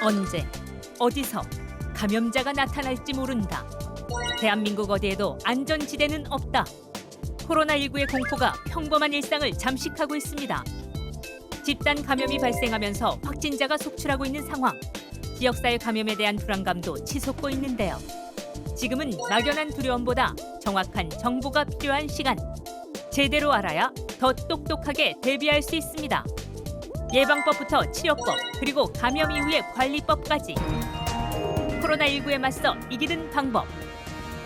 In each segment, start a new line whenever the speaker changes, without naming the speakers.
언제, 어디서 감염자가 나타날지 모른다. 대한민국 어디에도 안전지대는 없다. 코로나19의 공포가 평범한 일상을 잠식하고 있습니다. 집단 감염이 발생하면서 확진자가 속출하고 있는 상황. 지역사회 감염에 대한 불안감도 치솟고 있는데요. 지금은 막연한 두려움보다 정확한 정보가 필요한 시간. 제대로 알아야 더 똑똑하게 대비할 수 있습니다. 예방법부터 치료법, 그리고 감염 이후의 관리법까지. 코로나19에 맞서 이기는 방법.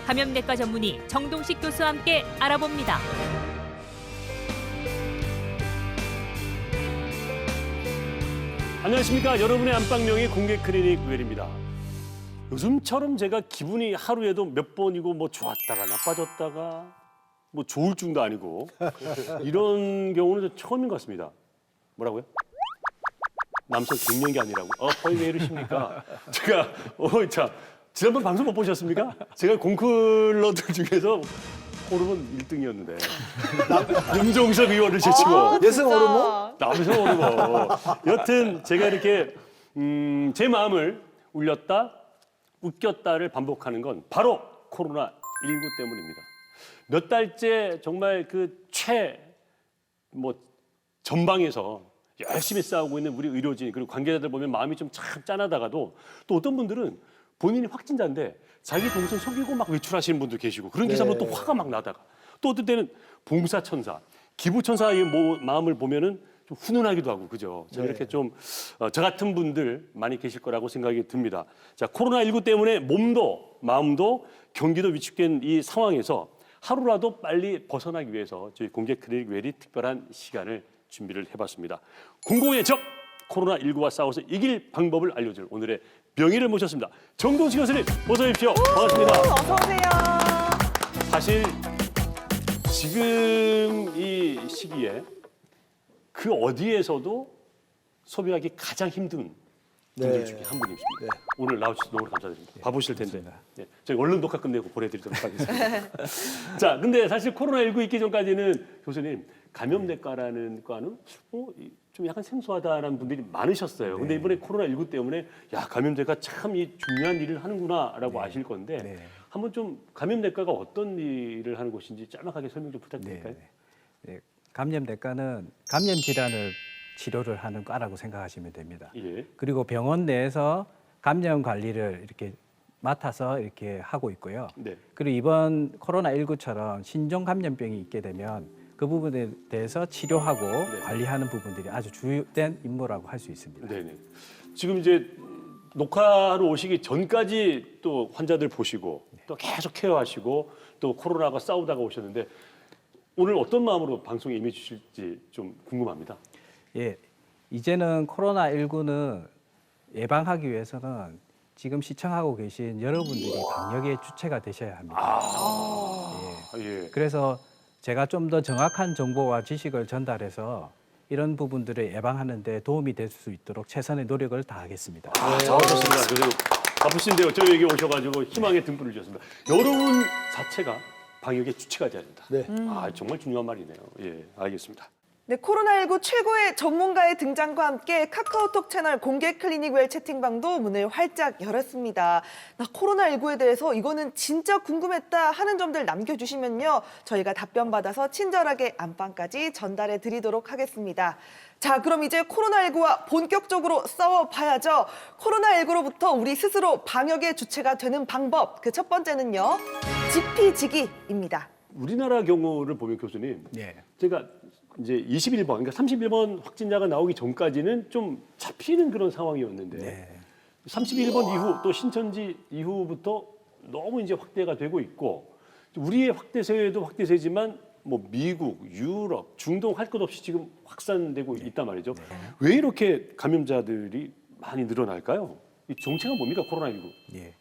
감염내과 전문의 정동식 교수와 함께 알아봅니다.
안녕하십니까. 여러분의 안방명의 공개 클리닉 웰입니다. 요즘처럼 제가 기분이 하루에도 몇 번이고 뭐 좋았다가 나빠졌다가 뭐 좋을 중도 아니고 이런 경우는 처음인 것 같습니다. 뭐라고요? 남성 갱년기 아니라고. 거의 왜 이러십니까? 제가 자 지난번 방송 못 보셨습니까? 제가 공클러들 중에서 호르몬 1등이었는데 염종석 의원을 제치고
여성 호르몬?
남성 호르몬. 여튼 제가 이렇게 제 마음을 울렸다 웃겼다를 반복하는 건 바로 코로나19 때문입니다. 몇 달째 정말 그 전방에서 열심히 싸우고 있는 우리 의료진 그리고 관계자들 보면 마음이 좀 참 짠하다가도 또 어떤 분들은 본인이 확진자인데 자기 동생 속이고 막 외출하시는 분도 계시고 그런 기사 보면 또 화가 막 나다가 또 어떤 때는 봉사천사, 기부천사의 마음을 보면은 좀 훈훈하기도 하고 그죠. 자, 이렇게 좀 저 같은 분들 많이 계실 거라고 생각이 듭니다. 자, 코로나19 때문에 몸도 마음도 경기도 위축된 이 상황에서 하루라도 빨리 벗어나기 위해서 저희 공개 클리닉 웰이 특별한 시간을 준비를 해봤습니다. 공공의 적 코로나19와 싸워서 이길 방법을 알려줄 오늘의 명의를 모셨습니다. 정동식 교수님 어서 오십시오. 반갑습니다.
어서 오세요.
사실 지금 이 시기에 그 어디에서도 소비하기 가장 힘든 분들 중에 한 분이십니다.
네.
오늘 나와주셔서 너무 감사드립니다. 봐보실 텐데 네, 저희 얼른 녹화 끝내고 보내드리도록 하겠습니다. 자, 근데 사실 코로나19 있기 전까지는 교수님 감염내과라는 과는 좀 약간 생소하다는 분들이 많으셨어요. 근데 이번에 코로나19 때문에 야 감염제가 참 이 중요한 일을 하는구나라고 아실 건데 한번 좀 감염내과가 어떤 일을 하는 곳인지 짤막하게 설명 좀 부탁드릴까요?
네, 감염내과는 감염 질환을 치료를 하는 과라고 생각하시면 됩니다.
예.
그리고 병원 내에서 감염 관리를 이렇게 맡아서 이렇게 하고 있고요.
네.
그리고 이번 코로나19처럼 신종 감염병이 있게 되면 그 부분에 대해서 치료하고 관리하는 부분들이 아주 주된 임무라고 할 수 있습니다.
네네. 지금 이제 녹화하러 오시기 전까지 또 환자들 보시고 또 계속 케어하시고 또 코로나가 싸우다가 오셨는데 오늘 어떤 마음으로 방송에 임해 주실지 좀 궁금합니다.
예, 이제는 코로나19는 예방하기 위해서는 지금 시청하고 계신 여러분들이 방역의 주체가 되셔야 합니다.
예.
그래서 제가 좀 더 정확한 정보와 지식을 전달해서 이런 부분들을 예방하는 데 도움이 될 수 있도록 최선의 노력을 다하겠습니다.
잘하셨습니다. 교수님. 바쁘신데요. 저희에게 오셔가지고 희망의 등불을 주셨습니다. 여러분 자체가 방역의 주체가 돼야 된다.
네.
정말 중요한 말이네요. 예, 알겠습니다.
네, 코로나19 최고의 전문가의 등장과 함께 카카오톡 채널 공개 클리닉 웰 채팅방도 문을 활짝 열었습니다. 나 코로나19에 대해서 이거는 진짜 궁금했다 하는 점들 남겨주시면요. 저희가 답변 받아서 친절하게 안방까지 전달해 드리도록 하겠습니다. 자, 그럼 이제 코로나19와 본격적으로 싸워봐야죠. 코로나19로부터 우리 스스로 방역의 주체가 되는 방법. 그 첫 번째는요. 지피지기입니다.
우리나라 경우를 보면 교수님,
예.
제가 이제 21번, 그러니까 31번 확진자가 나오기 전까지는 좀 잡히는 그런 상황이었는데 31번 이후 또 신천지 이후부터 너무 이제 확대가 되고 있고 우리의 확대세도 확대세지만 뭐 미국, 유럽, 중동 할 것 없이 지금 확산되고 있단 말이죠. 왜 이렇게 감염자들이 많이 늘어날까요? 이 정체가 뭡니까 코로나19?
예.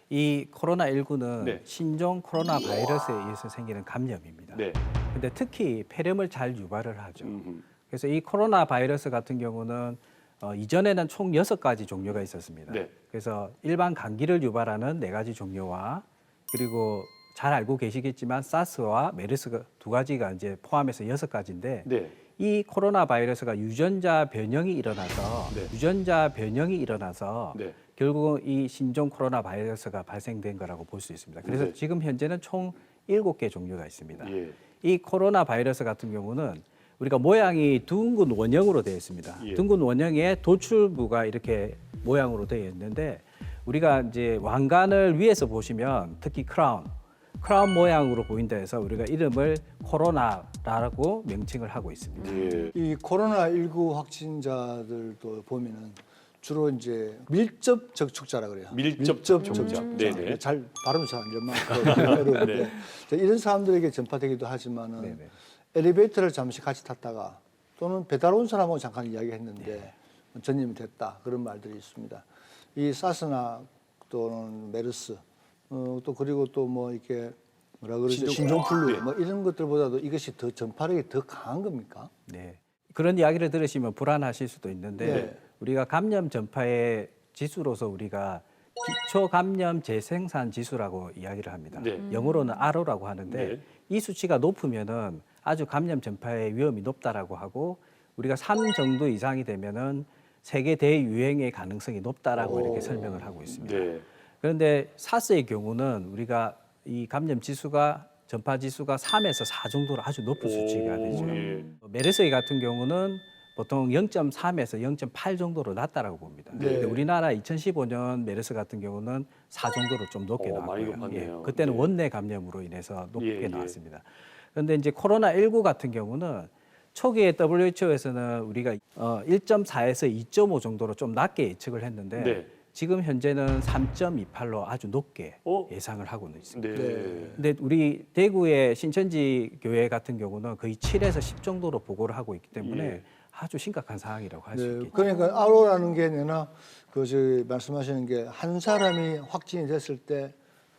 이 코로나19는
네.
신종 코로나 바이러스에 의해서 생기는 감염입니다.
네.
근데 특히 폐렴을 잘 유발을 하죠.
음흠.
그래서 이 코로나 바이러스 같은 경우는 이전에는 총 6가지 종류가 있었습니다.
네.
그래서 일반 감기를 유발하는 4가지 종류와 그리고 잘 알고 계시겠지만 사스와 메르스 2가지가 이제 포함해서 6가지인데
네.
이 코로나 바이러스가 유전자 변형이 일어나서
네.
결국은 이 신종 코로나 바이러스가 발생된 거라고 볼 수 있습니다. 그래서
네.
지금 현재는 총 7개 종류가 있습니다.
예.
이 코로나 바이러스 같은 경우는 우리가 모양이 둥근 원형으로 되어 있습니다.
예.
둥근 원형에 도출부가 이렇게 모양으로 되어 있는데 우리가 이제 왕관을 위에서 보시면 특히 크라운 모양으로 보인다 해서 우리가 이름을 코로나라고 명칭을 하고 있습니다.
예.
이 코로나19 확진자들도 보면은 주로 이제 밀접 접촉자라 그래요.
밀접 접촉자. 네네.
잘 발음 잘 안 되면 어려운데 이런 사람들에게 전파되기도 하지만은
네네.
엘리베이터를 잠시 같이 탔다가 또는 배달 온 사람하고 잠깐 이야기했는데 전염이 됐다 그런 말들이 있습니다. 이 사스나 또는 메르스 또 그리고 또 뭐 이렇게 뭐라 그러죠 신종플루
네.
뭐 이런 것들보다도 이것이 더 전파력이 더 강한 겁니까?
네. 그런 이야기를 들으시면 불안하실 수도 있는데
네.
우리가 감염 전파의 지수로서 우리가 기초 감염 재생산 지수라고 이야기를 합니다.
네.
영어로는 R라고 하는데
네.
이 수치가 높으면은 아주 감염 전파의 위험이 높다라고 하고 우리가 3 정도 이상이 되면은 세계 대유행의 가능성이 높다라고 이렇게 설명을 하고 있습니다.
네.
그런데 사스의 경우는 우리가 이 감염 지수가 전파 지수가 3에서 4 정도로 아주 높은 수치가 되죠.
예.
메르스 같은 경우는 보통 0.3에서 0.8 정도로 낮다라고 봅니다.
네.
근데 우리나라 2015년 메르스 같은 경우는 4 정도로 좀 높게
많이
나왔고요.
높았네요.
그때는
네.
원내 감염으로 인해서 높게
예.
나왔습니다. 그런데 이제 코로나19 같은 경우는 초기에 WHO에서는 우리가 1.4에서 2.5 정도로 좀 낮게 예측을 했는데
네.
지금 현재는 3.28로 아주 높게
어?
예상을 하고 있습니다.
네.
근데 우리 대구의 신천지 교회 같은 경우는 거의 7에서 10 정도로 보고를 하고 있기 때문에
예.
아주 심각한 상황이라고 할 수
네,
있겠죠.
그러니까 아로라는 게 내나 그 말씀하시는 게 한 사람이 확진이 됐을 때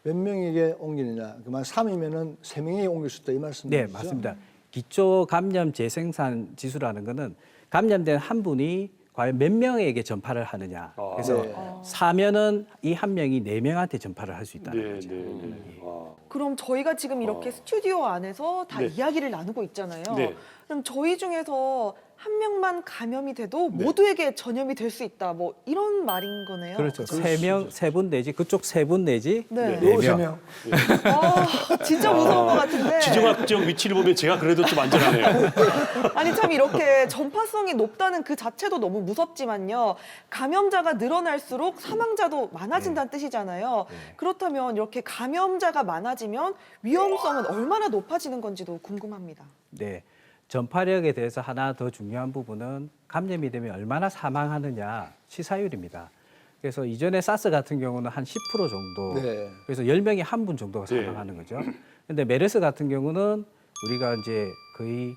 몇 명에게 옮기느냐. 그만 3이면은 3명에게 옮길 수 있다 이 말씀이죠?
네, 맞습니다. 기초 감염 재생산 지수라는 거는 감염된 한 분이 과연 몇 명에게 전파를 하느냐. 그래서
네.
4면은 이 한 명이 4명한테 전파를 할 수 있다는
네.
거죠.
네. 와.
그럼 저희가 지금 이렇게 스튜디오 안에서 다
네.
이야기를 나누고 있잖아요.
네.
그럼 저희 중에서 한 명만 감염이 돼도
네.
모두에게 전염이 될 수 있다. 뭐 이런 말인 거네요.
그렇죠. 3명, 3분 내지 그쪽 3분 내지
네.
네
요
명.
3명.
진짜 무서운 것 같은데.
지정학적 위치를 보면 제가 그래도 좀 안전하네요.
아니 참 이렇게 전파성이 높다는 그 자체도 너무 무섭지만요. 감염자가 늘어날수록 사망자도 많아진다는 뜻이잖아요. 그렇다면 이렇게 감염자가 많아지면 위험성은 얼마나 높아지는 건지도 궁금합니다.
네. 전파력에 대해서 하나 더 중요한 부분은 감염이 되면 얼마나 사망하느냐 치사율입니다. 그래서 이전에 사스 같은 경우는 한 10% 정도.
네.
그래서 10명에 한 분 정도가
네.
사망하는 거죠. 근데 메르스 같은 경우는 우리가 이제 거의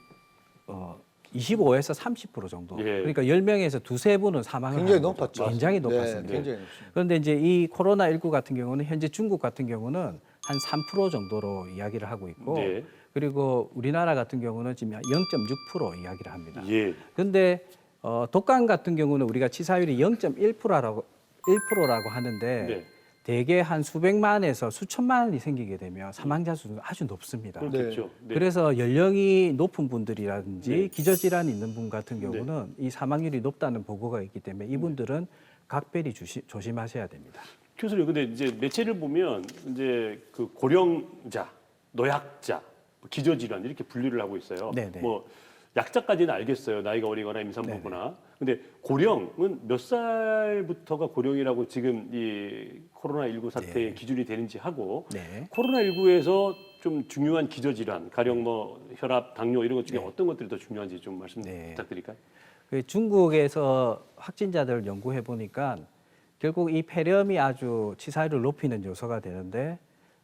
25에서 30% 정도.
예.
그러니까 10명에서 두세 분은 사망을
굉장히
하는 거죠.
높았죠.
굉장히
네,
높았습니다.
굉장히 높습니다.
그런데 이제 이 코로나19 같은 경우는 현재 중국 같은 경우는 한 3% 정도로 이야기를 하고 있고
네.
그리고 우리나라 같은 경우는 지금 0.6% 이야기를 합니다.
예.
그런데 독감 같은 경우는 우리가 치사율이 0.1%라고 하는데
네.
대개 한 수백만에서 수천만이 생기게 되면 사망자 수는 아주 높습니다.
그렇겠죠. 네.
그래서 연령이 높은 분들이라든지
네.
기저질환이 있는 분 같은 경우는 이 사망률이 높다는 보고가 있기 때문에 이분들은 각별히 조심하셔야 됩니다.
교수님, 근데 이제 매체를 보면 이제 그 고령자, 노약자, 기저질환 이렇게 분류를 하고 있어요.
네네.
뭐 약자까지는 알겠어요. 나이가 어리거나 임산부거나. 근데 고령은 몇 살부터가 고령이라고 지금 이 코로나19 사태의 기준이 되는지 하고
네.
코로나19에서 좀 중요한 기저질환, 가령 뭐 혈압, 당뇨 이런 것 중에
네.
어떤 것들이 더 중요한지 좀 말씀
네.
부탁드릴까요?
그 중국에서 확진자들을 연구해 보니까 결국 이 폐렴이 아주 치사율을 높이는 요소가 되는데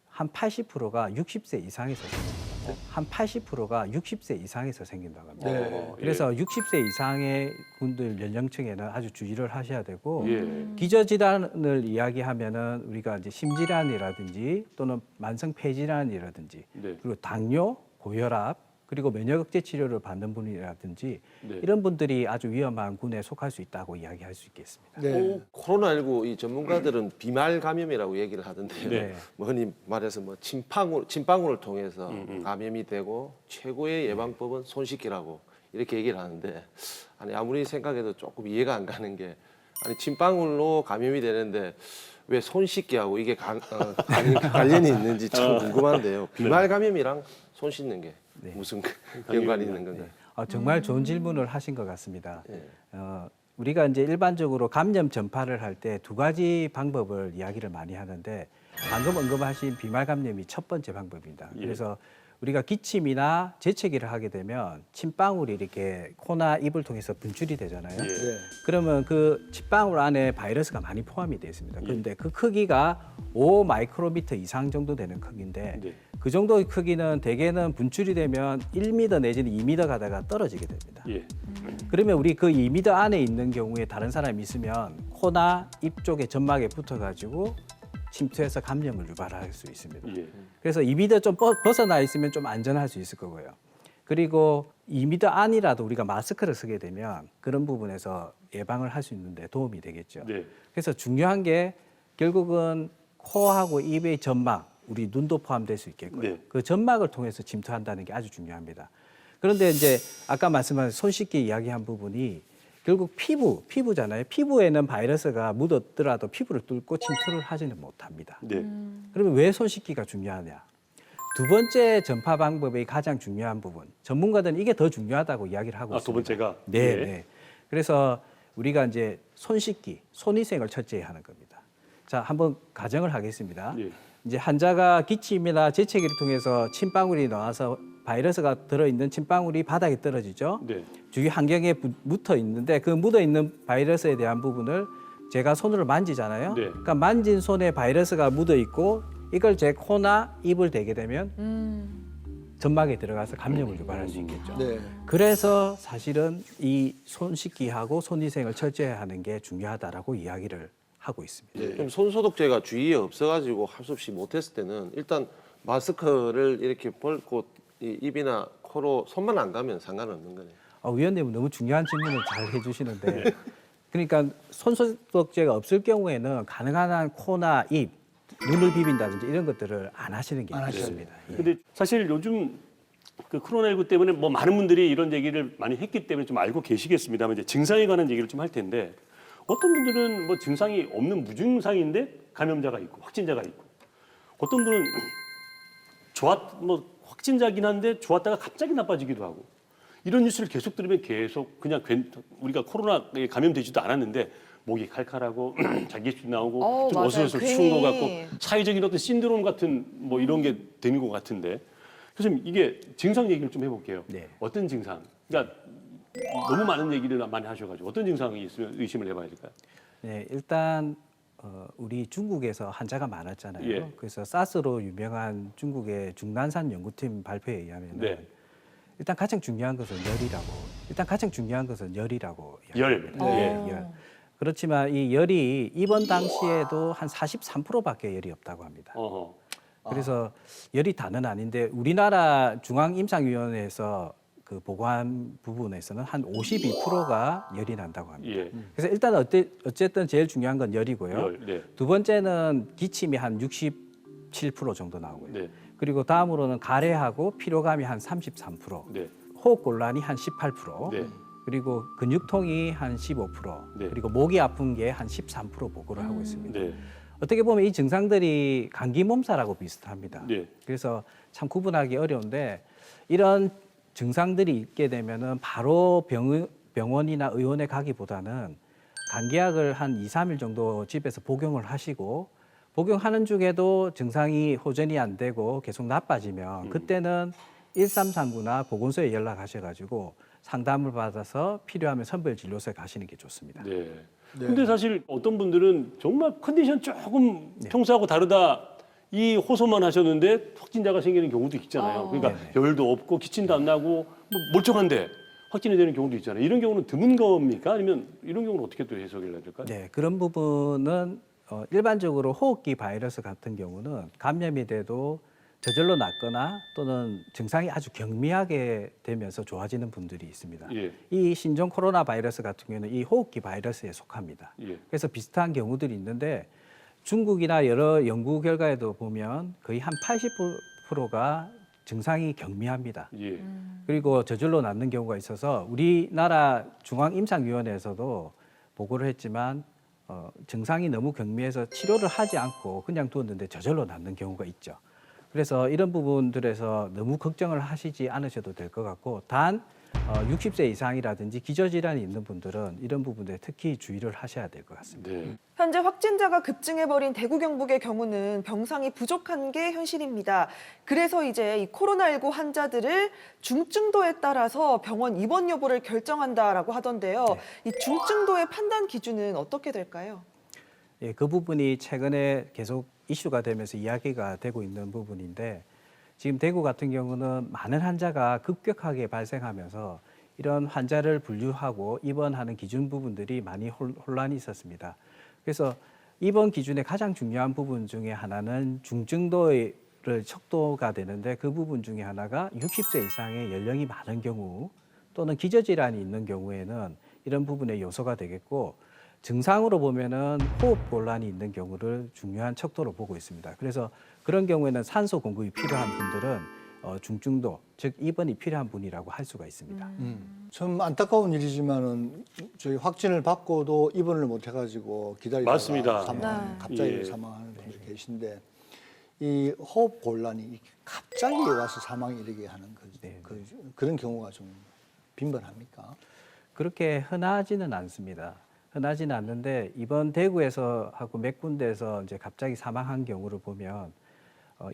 한 80%가 60세 이상에서 생깁니다. 한 80%가 60세 이상에서 생긴다고 합니다.
네.
그래서 60세 이상의 분들 연령층에는 아주 주의를 하셔야 되고
예.
기저질환을 이야기하면은 우리가 이제 심질환이라든지 또는 만성 폐질환이라든지
네.
그리고 당뇨, 고혈압 그리고 면역 억제 치료를 받는 분이라든지
네.
이런 분들이 아주 위험한 군에 속할 수 있다고 이야기할 수 있겠습니다.
네.
코로나19 이 전문가들은 비말 감염이라고 얘기를 하던데요.
네.
뭐 흔히 말해서 뭐 침방울을 통해서 감염이 되고 최고의 예방법은 손 씻기라고 이렇게 얘기를 하는데 아니 아무리 생각해도 조금 이해가 안 가는 게 아니 침방울로 감염이 되는데 왜 손 씻기하고 이게 관련이 있는지 참 궁금한데요. 비말 감염이랑 손 씻는 게 무슨 연관이 있는 건가요?
정말 좋은 질문을 하신 것 같습니다.
네.
우리가 이제 일반적으로 감염 전파를 할 때 두 가지 방법을 이야기를 많이 하는데 방금 언급하신 비말 감염이 첫 번째 방법입니다.
예.
그래서 우리가 기침이나 재채기를 하게 되면 침방울이 이렇게 코나 입을 통해서 분출이 되잖아요.
예.
네.
그러면 그 침방울 안에 바이러스가 많이 포함이 되어 있습니다. 그런데 그 크기가 5 마이크로미터 이상 정도 되는 크기인데
네.
그 정도의 크기는 대개는 분출이 되면 1m 내지는 2m 가다가 떨어지게 됩니다.
예.
그러면 우리 그 2m 안에 있는 경우에 다른 사람이 있으면 코나 입 쪽에 점막에 붙어가지고 침투해서 감염을 유발할 수 있습니다.
예.
그래서 2m 좀 벗어나 있으면 좀 안전할 수 있을 거고요. 그리고 2m 안이라도 우리가 마스크를 쓰게 되면 그런 부분에서 예방을 할 수 있는데 도움이 되겠죠.
네.
그래서 중요한 게 결국은 코하고 입의 점막, 우리 눈도 포함될 수 있겠고요.
네.
그 점막을 통해서 침투한다는 게 아주 중요합니다. 그런데 이제 아까 말씀하신 손 씻기 이야기한 부분이 결국 피부잖아요. 피부에는 바이러스가 묻었더라도 피부를 뚫고 침투를 하지는 못합니다.
네.
그러면 왜 손 씻기가 중요하냐? 두 번째 전파 방법의 가장 중요한 부분, 전문가들은 이게 더 중요하다고 이야기를 하고
아,
있습니다.
두 번째가?
네,
예.
네. 그래서 우리가 이제 손 씻기, 손위생을 철저히 하는 겁니다. 자, 한번 가정을 하겠습니다.
예.
이제 환자가 기침이나 재채기를 통해서 침방울이 나와서 바이러스가 들어있는 침방울이 바닥에 떨어지죠.
네.
주위 환경에 묻어 있는데 그 묻어 있는 바이러스에 대한 부분을 제가 손으로 만지잖아요.
네.
그러니까 만진 손에 바이러스가 묻어 있고 이걸 제 코나 입을 대게 되면 점막에 들어가서 감염을 유발할 수 있겠죠.
네.
그래서 사실은 이 손 씻기하고 손위생을 철저히 하는 게 중요하다라고 이야기를 하고 있습니다.
그럼 손 소독제가 주위에 없어가지고 할 수 없이 못했을 때는 일단 마스크를 이렇게 벗고 이 입이나 코로 손만 안 가면 상관없는 거네요.
위원님은 너무 중요한 질문을 잘 해주시는데 그러니까 손 소독제가 없을 경우에는 가능한 한 코나 입, 눈을 비빈다든지 이런 것들을 안 하시는 게 좋습니다. 예.
근데 사실 요즘 그 코로나19 때문에 뭐 많은 분들이 이런 얘기를 많이 했기 때문에 좀 알고 계시겠습니다만 이제 증상에 관한 얘기를 좀 할 텐데 어떤 분들은 뭐 증상이 없는 무증상인데 감염자가 있고 확진자가 있고 어떤 분은 확진자긴 한데 좋았다가 갑자기 나빠지기도 하고 이런 뉴스를 계속 들으면 계속 그냥 우리가 코로나에 감염되지도 않았는데 목이 칼칼하고 자기수 나오고 좀
맞아요.
어슬어슬 추운 것 같고 사회적인 어떤 신드롬 같은 뭐 이런 게 되는 것 같은데 그래서 이게 증상 얘기를 좀 해볼게요.
네.
어떤 증상? 그러니까 너무 많은 얘기를 많이 하셔가지고 어떤 증상이 있으면 의심을 해봐야 될까요?
네, 일단 우리 중국에서 환자가 많았잖아요.
예.
그래서 사스로 유명한 중국의 중난산 연구팀 발표에 의하면
네.
일단 가장 중요한 것은 열이라고
열.
이야기합니다.
예.
열. 그렇지만 이 열이 입원 당시에도 한 43%밖에 열이 없다고 합니다.
어허.
그래서 열이 다는 아닌데 우리나라 중앙임상위원회에서 그 보고한 부분에서는 한 52%가 열이 난다고 합니다.
예.
그래서 일단 어쨌든 제일 중요한 건 열이고요.
열. 네.
두 번째는 기침이 한 67% 정도 나오고요.
네.
그리고 다음으로는 가래하고 피로감이 한 33%,
네.
호흡곤란이 한 18%,
네.
그리고 근육통이 한 15%,
네.
그리고 목이 아픈 게 한 13% 보고를 하고 있습니다.
네.
어떻게 보면 이 증상들이 감기 몸살하고 비슷합니다.
네.
그래서 참 구분하기 어려운데 이런 증상들이 있게 되면은 바로 병원이나 의원에 가기보다는 감기약을 한 2, 3일 정도 집에서 복용을 하시고 복용하는 중에도 증상이 호전이 안 되고 계속 나빠지면 그때는 1339나 보건소에 연락하셔가지고 상담을 받아서 필요하면 선별진료소에 가시는 게 좋습니다.
네. 근데 사실 어떤 분들은 정말 컨디션 조금 평소하고 다르다 이 호소만 하셨는데 확진자가 생기는 경우도 있잖아요. 그러니까 열도 없고 기침도 안 나고 뭐 멀쩡한데 확진이 되는 경우도 있잖아요. 이런 경우는 드문 겁니까? 아니면 이런 경우는 어떻게 또 해석을 해야 될까요?
네, 그런 부분은 일반적으로 호흡기 바이러스 같은 경우는 감염이 돼도 저절로 낫거나 또는 증상이 아주 경미하게 되면서 좋아지는 분들이 있습니다.
예.
이 신종 코로나 바이러스 같은 경우는 이 호흡기 바이러스에 속합니다.
예.
그래서 비슷한 경우들이 있는데 중국이나 여러 연구 결과에도 보면 거의 한 80%가 증상이 경미합니다.
예.
그리고 저절로 낫는 경우가 있어서 우리나라 중앙임상위원회에서도 보고를 했지만 증상이 너무 경미해서 치료를 하지 않고 그냥 두었는데 저절로 낫는 경우가 있죠. 그래서 이런 부분들에서 너무 걱정을 하시지 않으셔도 될 것 같고 단 60세 이상이라든지 기저질환이 있는 분들은 이런 부분에 특히 주의를 하셔야 될 것 같습니다.
네.
현재 확진자가 급증해버린 대구 경북의 경우는 병상이 부족한 게 현실입니다. 그래서 이제 이 코로나19 환자들을 중증도에 따라서 병원 입원 여부를 결정한다라고 하던데요. 이 중증도의 판단 기준은 어떻게 될까요?
예, 그 부분이 최근에 계속 이슈가 되면서 이야기가 되고 있는 부분인데 지금 대구 같은 경우는 많은 환자가 급격하게 발생하면서 이런 환자를 분류하고 입원하는 기준 부분들이 많이 혼란이 있었습니다. 그래서 입원 기준의 가장 중요한 부분 중에 하나는 중증도를 척도가 되는데 그 부분 중에 하나가 60세 이상의 연령이 많은 경우 또는 기저질환이 있는 경우에는 이런 부분의 요소가 되겠고 증상으로 보면은 호흡 곤란이 있는 경우를 중요한 척도로 보고 있습니다. 그래서 그런 경우에는 산소 공급이 필요한 분들은 중증도, 즉 입원이 필요한 분이라고 할 수가 있습니다.
참 안타까운 일이지만은 저희 확진을 받고도 입원을 못 해가지고 기다리다가
맞습니다.
갑자기
예.
사망하는 분들이 계신데 이 호흡 곤란이 갑자기 와서 사망이 이르게 하는 그런 경우가 좀 빈번합니까?
그렇게 흔하지는 않습니다. 흔하지는 않는데 이번 대구에서 하고 몇 군데에서 이제 갑자기 사망한 경우를 보면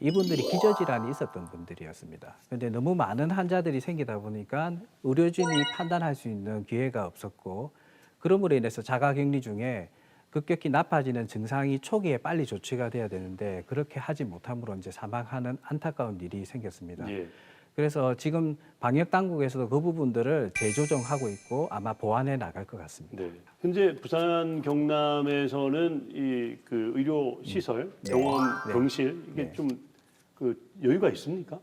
이분들이 기저질환이 있었던 분들이었습니다. 그런데 너무 많은 환자들이 생기다 보니까 의료진이 판단할 수 있는 기회가 없었고 그럼으로 인해서 자가격리 중에 급격히 나빠지는 증상이 초기에 빨리 조치가 돼야 되는데 그렇게 하지 못함으로 이제 사망하는 안타까운 일이 생겼습니다.
예.
그래서 지금 방역 당국에서도 그 부분들을 재조정하고 있고 아마 보완해 나갈 것 같습니다.
네. 현재 부산 경남에서는 이 그 의료 시설, 병원,
네.
병실 이게
네.
좀 그 여유가 있습니까?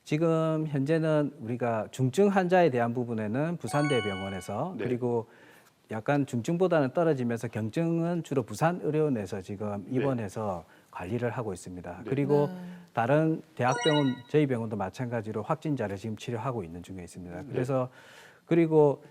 지금 현재는 우리가 중증 환자에 대한 부분에는 부산대병원에서
네.
그리고 약간 중증보다는 떨어지면서 경증은 주로 부산의료원에서 지금 입원해서 관리를 하고 있습니다.
네.
그리고 다른 대학병원, 저희 병원도 마찬가지로 확진자를 지금 치료하고 있는 중에 있습니다. 그래서 그리고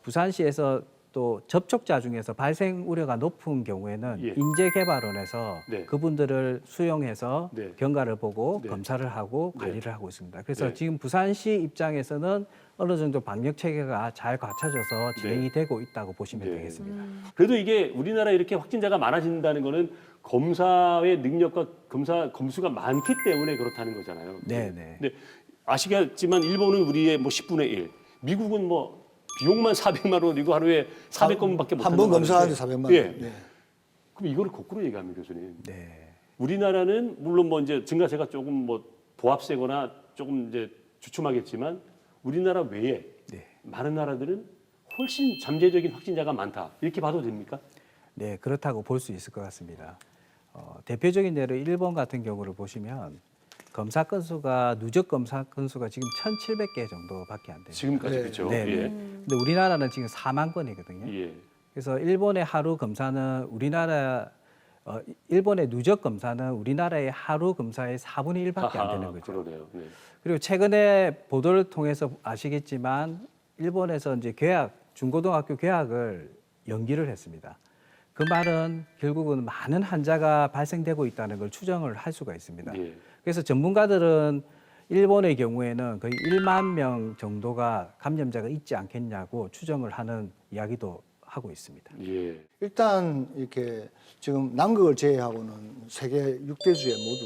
부산시에서 또 접촉자 중에서 발생 우려가 높은 경우에는
예.
인재개발원에서
네.
그분들을 수용해서
네.
경과를 보고
네.
검사를 하고
네.
관리를 하고 있습니다. 그래서
네.
지금 부산시 입장에서는 어느 정도 방역 체계가 잘 갖춰져서 진행이 되고 있다고 보시면
네.
되겠습니다.
그래도 이게 우리나라 이렇게 확진자가 많아진다는 거는 검사의 능력과 검수가 많기 때문에 그렇다는 거잖아요.
네, 네.
근데 아시겠지만 일본은 우리의 뭐 10분의 1, 미국은 뭐 비용만 400만 원이고 하루에 400건밖에 못
한 번 검사하는데 400만 원.
예.
네.
그럼 이거를 거꾸로 얘기하면 교수님.
네.
우리나라는 물론 뭐 이제 증가세가 조금 뭐 보합세거나 조금 이제 주춤하겠지만 우리나라 외에
네.
많은 나라들은 훨씬 잠재적인 확진자가 많다. 이렇게 봐도 됩니까?
네, 그렇다고 볼 수 있을 것 같습니다. 대표적인 예로 일본 같은 경우를 보시면 검사 건수가 누적 검사 건수가 지금 1,700개 정도밖에 안 됩니다.
지금까지
네.
그렇죠.
네.
예.
근데 우리나라는 지금 4만 건이거든요.
예.
그래서 일본의 하루 검사는 일본의 누적 검사는 우리나라의 하루 검사의 4분의 1밖에 안 되는 거죠.
그러네요. 네.
그리고 최근에 보도를 통해서 아시겠지만 일본에서 이제 중고등학교 개학을 연기를 했습니다. 그 말은 결국은 많은 환자가 발생되고 있다는 걸 추정을 할 수가 있습니다.
예.
그래서 전문가들은 일본의 경우에는 거의 1만 명 정도가 감염자가 있지 않겠냐고 추정을 하는 이야기도 하고 있습니다.
예.
일단 이렇게 지금 남극을 제외하고는 세계 6대주에 모두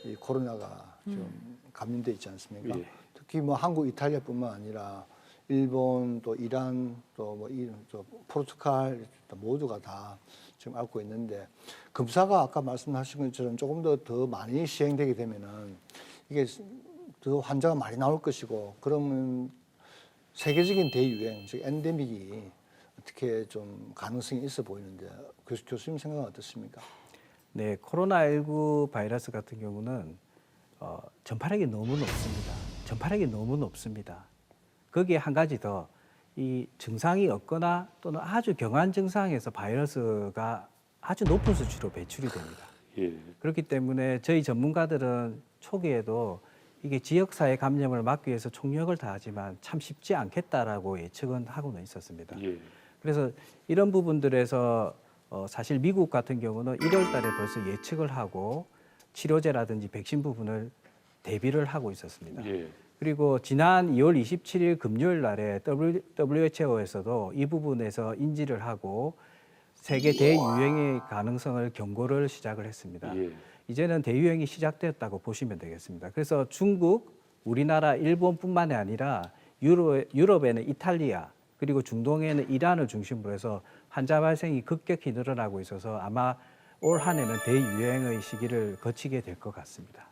이 코로나가 좀 감염돼 있지 않습니까?
예.
특히 뭐 한국, 이탈리아뿐만 아니라 일본 또 이란 또 포르투갈 모두가 다 지금 앓고 있는데 검사가 아까 말씀하신 것처럼 조금 더 많이 시행되게 되면은 이게 더 환자가 많이 나올 것이고 그러면 세계적인 대유행, 즉 엔데믹이 어떻게 좀 가능성이 있어 보이는데 교수님 생각은 어떻습니까?
네, 코로나19 바이러스 같은 경우는 전파력이 너무 높습니다. 전파력이 너무 높습니다. 거기에 한 가지 더 이 증상이 없거나 또는 아주 경한 증상에서 바이러스가 아주 높은 수치로 배출이 됩니다.
예.
그렇기 때문에 저희 전문가들은 초기에도 이게 지역사회 감염을 막기 위해서 총력을 다하지만 참 쉽지 않겠다라고 예측은 하고는 있었습니다.
예.
그래서 이런 부분들에서 사실 미국 같은 경우는 1월 달에 벌써 예측을 하고 치료제라든지 백신 부분을 대비를 하고 있었습니다.
예.
그리고 지난 2월 27일 금요일 날에 WHO에서도 이 부분에서 인지를 하고 세계 대유행의 가능성을 경고를 시작을 했습니다.
예.
이제는 대유행이 시작되었다고 보시면 되겠습니다. 그래서 중국, 우리나라, 일본뿐만이 아니라 유럽에는 이탈리아, 그리고 중동에는 이란을 중심으로 해서 환자 발생이 급격히 늘어나고 있어서 아마 올 한 해는 대유행의 시기를 거치게 될 것 같습니다.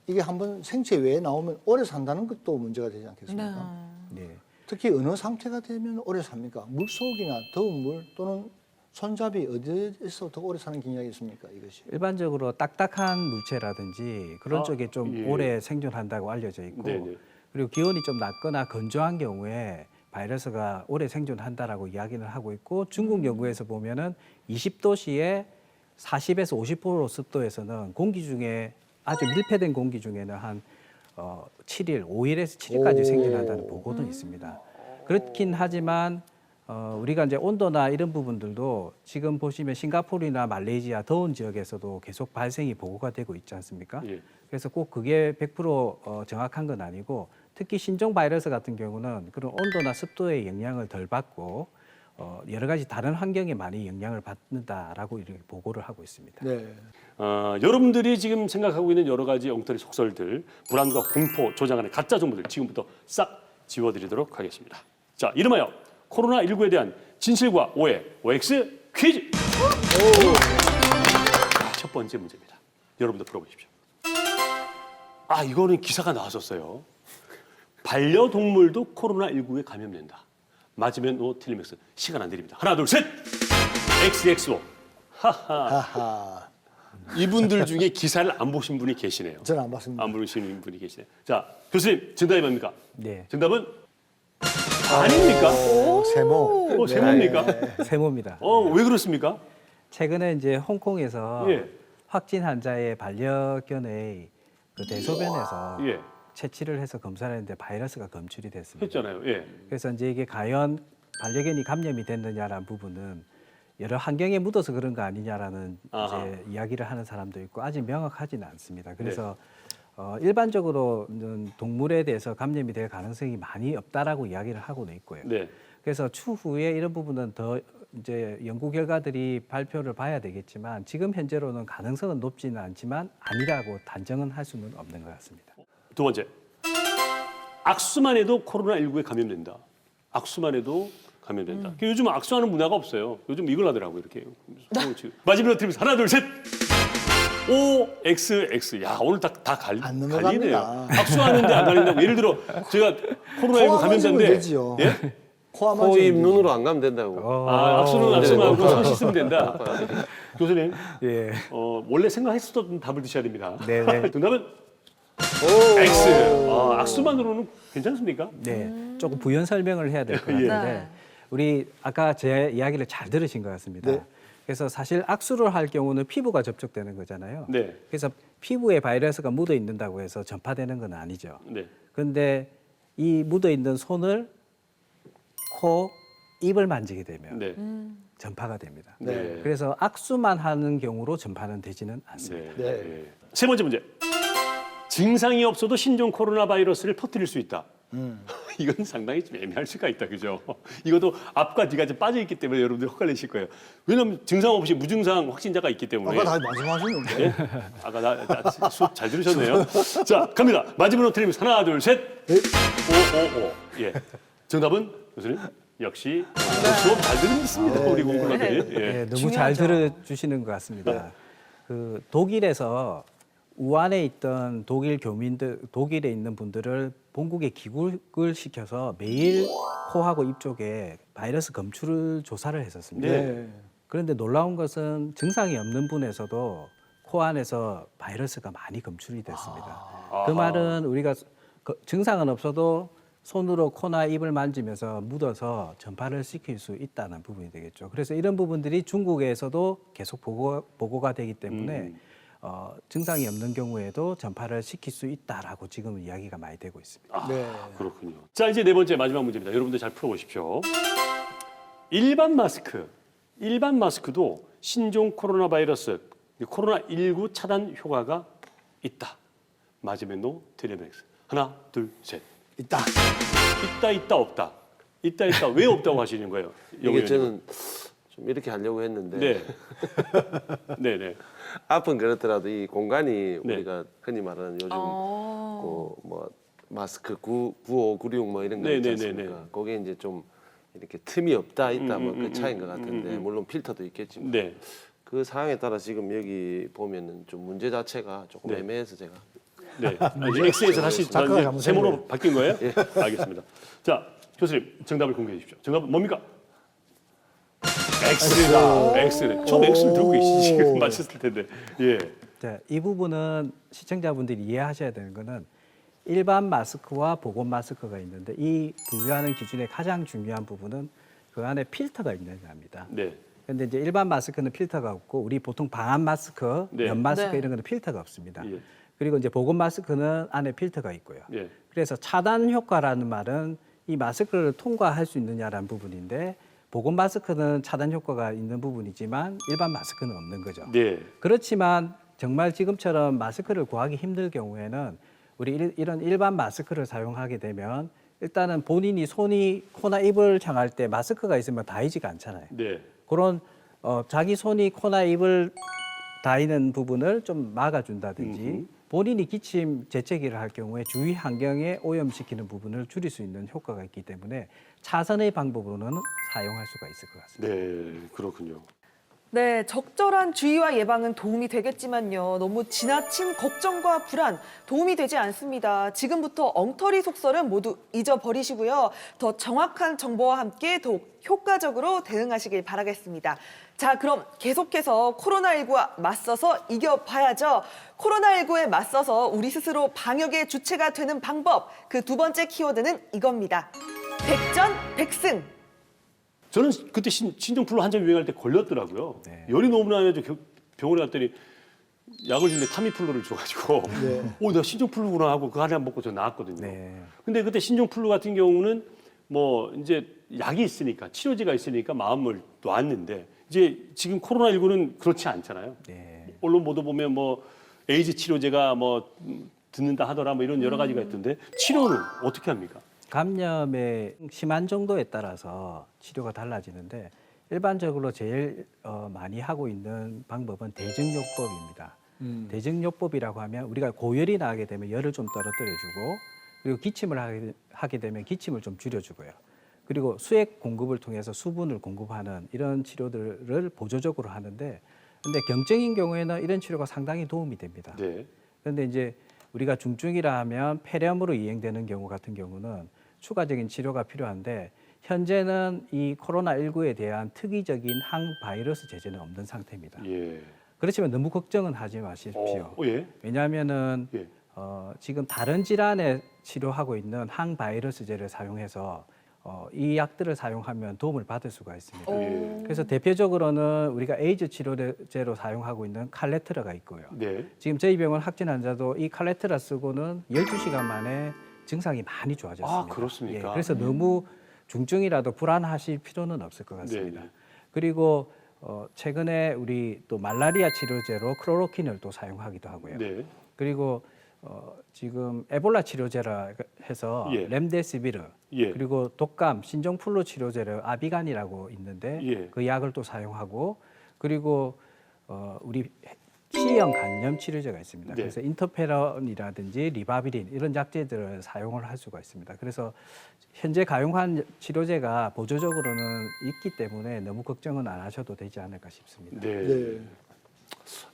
이게 한번 생체 외에 나오면 오래 산다는 것도 문제가 되지 않겠습니까?
네.
특히 어느 상태가 되면 오래 삽니까? 물속이나 더운 물 또는 손잡이 어디에서 더 오래 사는 경향이 있습니까? 이것이.
일반적으로 딱딱한 물체라든지 그런
아,
쪽에 좀
예.
오래 생존한다고 알려져 있고
네네.
그리고 기온이 좀 낮거나 건조한 경우에 바이러스가 오래 생존한다라고 이야기를 하고 있고 중국 연구에서 보면은 20도씨에 40에서 50% 습도에서는 공기 중에 아주 밀폐된 공기 중에는 한 7일, 5일에서 7일까지
오.
생존한다는 보고도 있습니다. 그렇긴 하지만 우리가 이제 온도나 이런 부분들도 지금 보시면 싱가포르나 말레이시아 더운 지역에서도 계속 발생이 보고가 되고 있지 않습니까?
예.
그래서 꼭 그게 100% 정확한 건 아니고 특히 신종 바이러스 같은 경우는 그런 온도나 습도의 영향을 덜 받고 여러 가지 다른 환경에 많이 영향을 받는다라고 이렇게 보고를 하고 있습니다.
네.
여러분들이 지금 생각하고 있는 여러 가지 엉터리 속설들, 불안과 공포 조장하는 가짜 정보들 지금부터 싹 지워드리도록 하겠습니다. 자, 이름하여 코로나19에 대한 진실과 오해, OX 퀴즈! 첫 번째 문제입니다. 여러분도 풀어보십시오. 이거는 기사가 나왔었어요. 반려동물도 코로나19에 감염된다. 맞으면 O, 틀리면 X. 시간 안 드립니다. 하나, 둘, 셋! XXO. 하하.
하하.
이분들 중에 기사를 안 보신 분이 계시네요.
저는 안 봤습니다.
안 보시는 분이 계시네요. 자, 교수님, 정답이 뭡니까?
네,
정답은 아닙니까?
세모.
세모입니까?
세모입니다.
왜 그렇습니까?
최근에 이제 홍콩에서
예.
확진 환자의 반려견의 그 대소변에서
예,
채취를 해서 검사를 했는데 바이러스가 검출이 됐습니다.
했잖아요. 예.
그래서 이제 이게 과연 반려견이 감염이 됐느냐라는 부분은 여러 환경에 묻어서 그런 거 아니냐라는
아하.
이제 이야기를 하는 사람도 있고 아직 명확하지는 않습니다. 그래서
네.
일반적으로는 동물에 대해서 감염이 될 가능성이 많이 없다라고 이야기를 하고는 있고요.
네.
그래서 추후에 이런 부분은 더 이제 연구 결과들이 발표를 봐야 되겠지만 지금 현재로는 가능성은 높지는 않지만 아니라고 단정은 할 수는 없는 것 같습니다.
두 번째. 악수만 해도 코로나19에 감염된다. 악수만 해도 감염된다. 요즘 악수하는 문화가 없어요. 요즘 이걸 하더라고요. 이렇게. 마지막으로 드리면서 하나, 둘, 셋. O, X, X. 야, 오늘 다
안
갈리네요.
넘어갑니다.
악수하는데 안 갈린다고. 예를 들어 제가 코로나19
코와 맞으면
감염자인데
되지요.
예?
코와
코, 입,
맞으면 되지.
눈으로 안 가면 된다고.
악수는 악수만 하고 손 씻으면 된다. 교수님,
예.
원래 생각했었던 답을 드셔야 됩니다.
네네.
정답은 X. 악수만으로는 괜찮습니까?
네, 조금 부연 설명을 해야 될 것
예.
같은데
네.
우리 아까 제 이야기를 잘 들으신 것 같습니다.
네.
그래서 사실 악수를 할 경우는 피부가 접촉되는 거잖아요.
네.
그래서 피부에 바이러스가 묻어 있는다고 해서 전파되는 건 아니죠.
네.
그런데 이 묻어 있는 손을 코, 입을 만지게 되면
네.
전파가 됩니다.
네.
그래서 악수만 하는 경우로 전파는 되지는 않습니다.
네.
네.
네. 세 번째 문제. 증상이 없어도 신종 코로나 바이러스를 퍼뜨릴 수 있다. 이건 상당히 좀 애매할 수가 있다, 그죠? 이것도 앞과 뒤가 좀 빠져 있기 때문에 여러분들 헷갈리실 거예요. 왜냐하면 증상 없이 무증상 확진자가 있기 때문에.
아까 다 말씀하셨는데.
예? 아까 수업 잘 들으셨네요. 자, 갑니다. 마지막으로 틀리면 하나, 둘, 셋. 오. 예. 정답은 교수님 역시 수업 잘 듣습니다. 우리 공부라들이. 예.
네, 너무 잘 들어주시는 것 같습니다. 그 독일에서 우한에 있던 독일 교민들, 독일에 있는 분들을 본국에 귀국을 시켜서 매일 코하고 입 쪽에 바이러스 검출을 조사를 했었습니다.
네.
그런데 놀라운 것은 증상이 없는 분에서도 코 안에서 바이러스가 많이 검출이 됐습니다. 그 말은 우리가 증상은 없어도 손으로 코나 입을 만지면서 묻어서 전파를 시킬 수 있다는 부분이 되겠죠. 그래서 이런 부분들이 중국에서도 계속 보고가 되기 때문에 증상이 없는 경우에도 전파를 시킬 수 있다라고 지금 이야기가 많이 되고 있습니다.
아,
네.
그렇군요. 자, 이제 네 번째 마지막 문제입니다. 여러분들 잘 풀어보십시오. 일반 마스크도 신종 코로나 바이러스, 코로나19 차단 효과가 있다. 맞으면 노, 틀리면 X. 하나, 둘, 셋.
있다.
있다, 없다. 있다. 왜 없다고 하시는 거예요?
이게 저는 좀 이렇게 하려고 했는데
네. 네네.
앞은 그렇더라도 이 공간이
네.
우리가 흔히 말하는 요즘
어.
그 뭐 마스크 95, 96 뭐 이런 거 있지
네네네네.
않습니까? 거기에 이제 좀 이렇게 틈이 없다 있다 뭐 그 차이인 것 같은데 물론 필터도 있겠지만
네.
그 상황에 따라 지금 여기 보면은 좀 문제 자체가 조금
네.
애매해서 제가
네. 이제 X에서 다시
작가가 잘못했네요.
세모로 바뀐 거예요? 알겠습니다. 자, 교수님 정답을 공개해 주십시오. 정답은 뭡니까? X다. X네. 처음 X를 들고 계시지 지금 맞췄을 텐데. 예.
자, 이 부분은 시청자분들이 이해하셔야 되는 거는 일반 마스크와 보건 마스크가 있는데 이 분류하는 기준의 가장 중요한 부분은 그 안에 필터가 있느냐입니다.
네.
그런데 이제 일반 마스크는 필터가 없고 우리 보통 방한 마스크,
네.
면 마스크
네.
이런 거는 필터가 없습니다.
예.
그리고 이제 보건 마스크는 안에 필터가 있고요.
예.
그래서 차단 효과라는 말은 이 마스크를 통과할 수 있느냐라는 부분인데 보건 마스크는 차단 효과가 있는 부분이지만 일반 마스크는 없는 거죠.
네.
그렇지만 정말 지금처럼 마스크를 구하기 힘들 경우에는 우리 이런 일반 마스크를 사용하게 되면 일단은 본인이 손이 코나 입을 향할 때 마스크가 있으면 닿이지가 않잖아요.
네.
그런 자기 손이 코나 입을 닿이는 부분을 좀 막아준다든지 본인이 기침 재채기를 할 경우에 주위 환경에 오염시키는 부분을 줄일 수 있는 효과가 있기 때문에 차선의 방법으로는 사용할 수가 있을 것 같습니다.
네. 그렇군요.
네, 적절한 주의와 예방은 도움이 되겠지만요. 너무 지나친 걱정과 불안 도움이 되지 않습니다. 지금부터 엉터리 속설은 모두 잊어버리시고요. 더 정확한 정보와 함께 더욱 효과적으로 대응하시길 바라겠습니다. 자, 그럼 계속해서 코로나19와 맞서서 이겨봐야죠. 코로나19에 맞서서 우리 스스로 방역의 주체가 되는 방법. 그 두 번째 키워드는 이겁니다. 백전백승.
저는 그때 신종플루 한참 유행할 때 걸렸더라고요.
네.
열이 너무 나가지고 병원에 갔더니 약을 주는데 타미플루를 줘가지고
네.
나 신종플루구나 하고 그 하나 먹고 저 나왔거든요.
네.
근데 그때 신종플루 같은 경우는 뭐 이제 약이 있으니까 치료제가 있으니까 마음을 놨는데 이제 지금 코로나19는 그렇지 않잖아요.
네.
언론 보도 보면 뭐 에이즈 치료제가 뭐 듣는다 하더라 뭐 이런 여러 가지가 있던데 치료는 어떻게 합니까?
감염의 심한 정도에 따라서 치료가 달라지는데 일반적으로 제일 많이 하고 있는 방법은 대증요법입니다. 대증요법이라고 하면 우리가 고열이 나게 되면 열을 좀 떨어뜨려주고 그리고 기침을 하게 되면 기침을 좀 줄여주고요. 그리고 수액 공급을 통해서 수분을 공급하는 이런 치료들을 보조적으로 하는데 근데 경증인 경우에는 이런 치료가 상당히 도움이 됩니다.
네.
그런데 이제 우리가 중증이라 하면 폐렴으로 이행되는 경우 같은 경우는 추가적인 치료가 필요한데 현재는 이 코로나19에 대한 특이적인 항바이러스 제제는 없는 상태입니다.
예.
그렇지만 너무 걱정은 하지 마십시오.
예.
왜냐하면은
예.
지금 다른 질환에 치료하고 있는 항바이러스제를 사용해서 이 약들을 사용하면 도움을 받을 수가 있습니다.
예.
그래서 대표적으로는 우리가 에이즈 치료제로 사용하고 있는 칼레트라가 있고요.
네. 지금
지금 저희 병원 확진 환자도 이 칼레트라 쓰고는 12시간 만에 증상이 많이 좋아졌습니다.
아, 그렇습니까?
그래서 너무 중증이라도 불안하실 필요는 없을 것 같습니다.
네네.
그리고 최근에 우리 또 말라리아 치료제로 클로로킨을 또 사용하기도 하고요.
네.
그리고 지금 에볼라 치료제라 해서
예.
렘데시비르
예.
그리고 독감 신종플루 치료제를 아비간이라고 있는데
예.
그 약을 또 사용하고 그리고 우리 C형 간염 치료제가 있습니다.
네.
그래서 인터페론이라든지 리바비린 이런 약제들을 사용을 할 수가 있습니다. 그래서 현재 가용한 치료제가 보조적으로는 있기 때문에 너무 걱정은 안 하셔도 되지 않을까 싶습니다.
네.
네.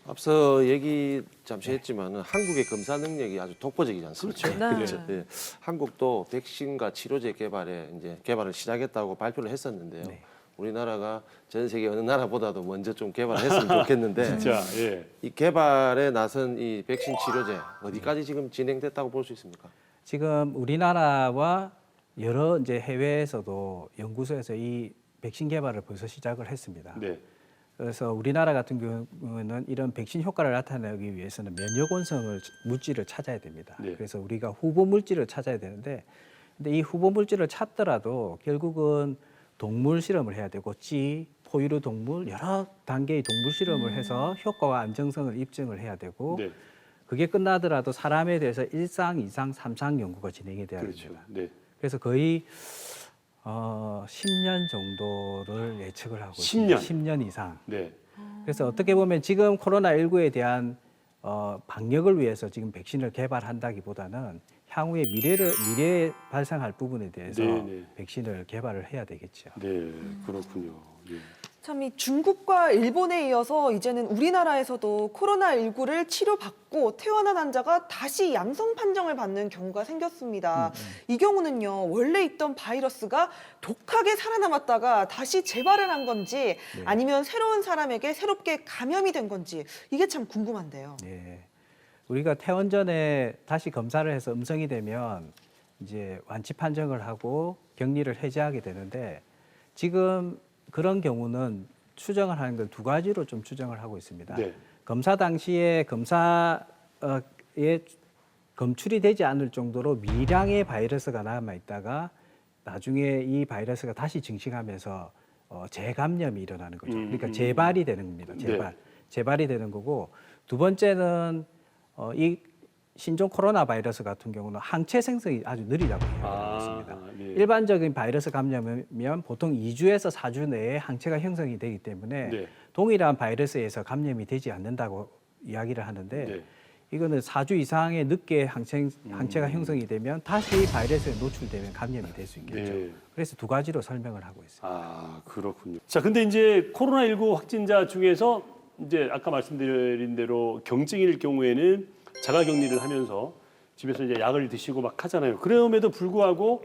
앞서 얘기 잠시 했지만은 한국의 검사 능력이 아주 독보적이지 않습니까?
그렇죠.
네.
예. 한국도 백신과 치료제 개발에 이제 개발을 시작했다고 발표를 했었는데요.
네.
우리나라가 전 세계 어느 나라보다도 먼저 좀 개발을 했으면 좋겠는데
진짜 예.
이 개발에 나선 이 백신 치료제 어디까지 지금 진행됐다고 볼 수 있습니까?
지금 우리나라와 여러 이제 해외에서도 연구소에서 이 백신 개발을 벌써 시작을 했습니다.
네.
그래서 우리나라 같은 경우는 이런 백신 효과를 나타내기 위해서는 면역원성을 물질을 찾아야 됩니다.
네.
그래서 우리가 후보 물질을 찾아야 되는데, 근데 이 후보 물질을 찾더라도 결국은 동물 실험을 해야 되고 포유류 동물 여러 단계의 동물 실험을 해서 효과와 안정성을 입증을 해야 되고
네.
그게 끝나더라도 사람에 대해서 1상, 2상, 3상 연구가 진행이 돼야
그렇죠.
됩니다.
네.
그래서 거의 10년 정도를 예측을 하고
10년?
있습니다. 10년 이상.
네.
그래서 어떻게 보면 지금 코로나19에 대한 방역을 위해서 지금 백신을 개발한다기보다는 향후에 미래에 발생할 부분에 대해서
네, 네.
백신을 개발을 해야 되겠죠.
네. 그렇군요. 예.
참 이 중국과 일본에 이어서 이제는 우리나라에서도 코로나19를 치료받고 퇴원한 환자가 다시 양성 판정을 받는 경우가 생겼습니다. 이 경우는요, 원래 있던 바이러스가 독하게 살아남았다가 다시 재발을 한 건지 아니면 새로운 사람에게 새롭게 감염이 된 건지 이게 참 궁금한데요.
네. 우리가 퇴원 전에 다시 검사를 해서 음성이 되면 이제 완치 판정을 하고 격리를 해제하게 되는데 지금 그런 경우는 추정을 하는 건 두 가지로 좀 추정을 하고 있습니다.
네.
검사 당시에 검사에 검출이 되지 않을 정도로 미량의 바이러스가 남아 있다가 나중에 이 바이러스가 다시 증식하면서 재감염이 일어나는 거죠. 그러니까 재발이 되는 겁니다. 재발이 되는 거고, 두 번째는 이 신종 코로나 바이러스 같은 경우는 항체 생성이 아주 느리다고 이야기하고 있습니다.
네.
일반적인 바이러스 감염이면 보통 2주에서 4주 내에 항체가 형성이 되기 때문에
네.
동일한 바이러스에서 감염이 되지 않는다고 이야기를 하는데
네.
이거는 4주 이상의 늦게 항체가 형성이 되면 다시 바이러스에 노출되면 감염이 될 수 있겠죠.
네.
그래서 두 가지로 설명을 하고 있습니다.
아, 그렇군요. 자, 근데 이제 코로나19 확진자 중에서 이제 아까 말씀드린 대로 경증일 경우에는 자가격리를 하면서 집에서 이제 약을 드시고 막 하잖아요. 그럼에도 불구하고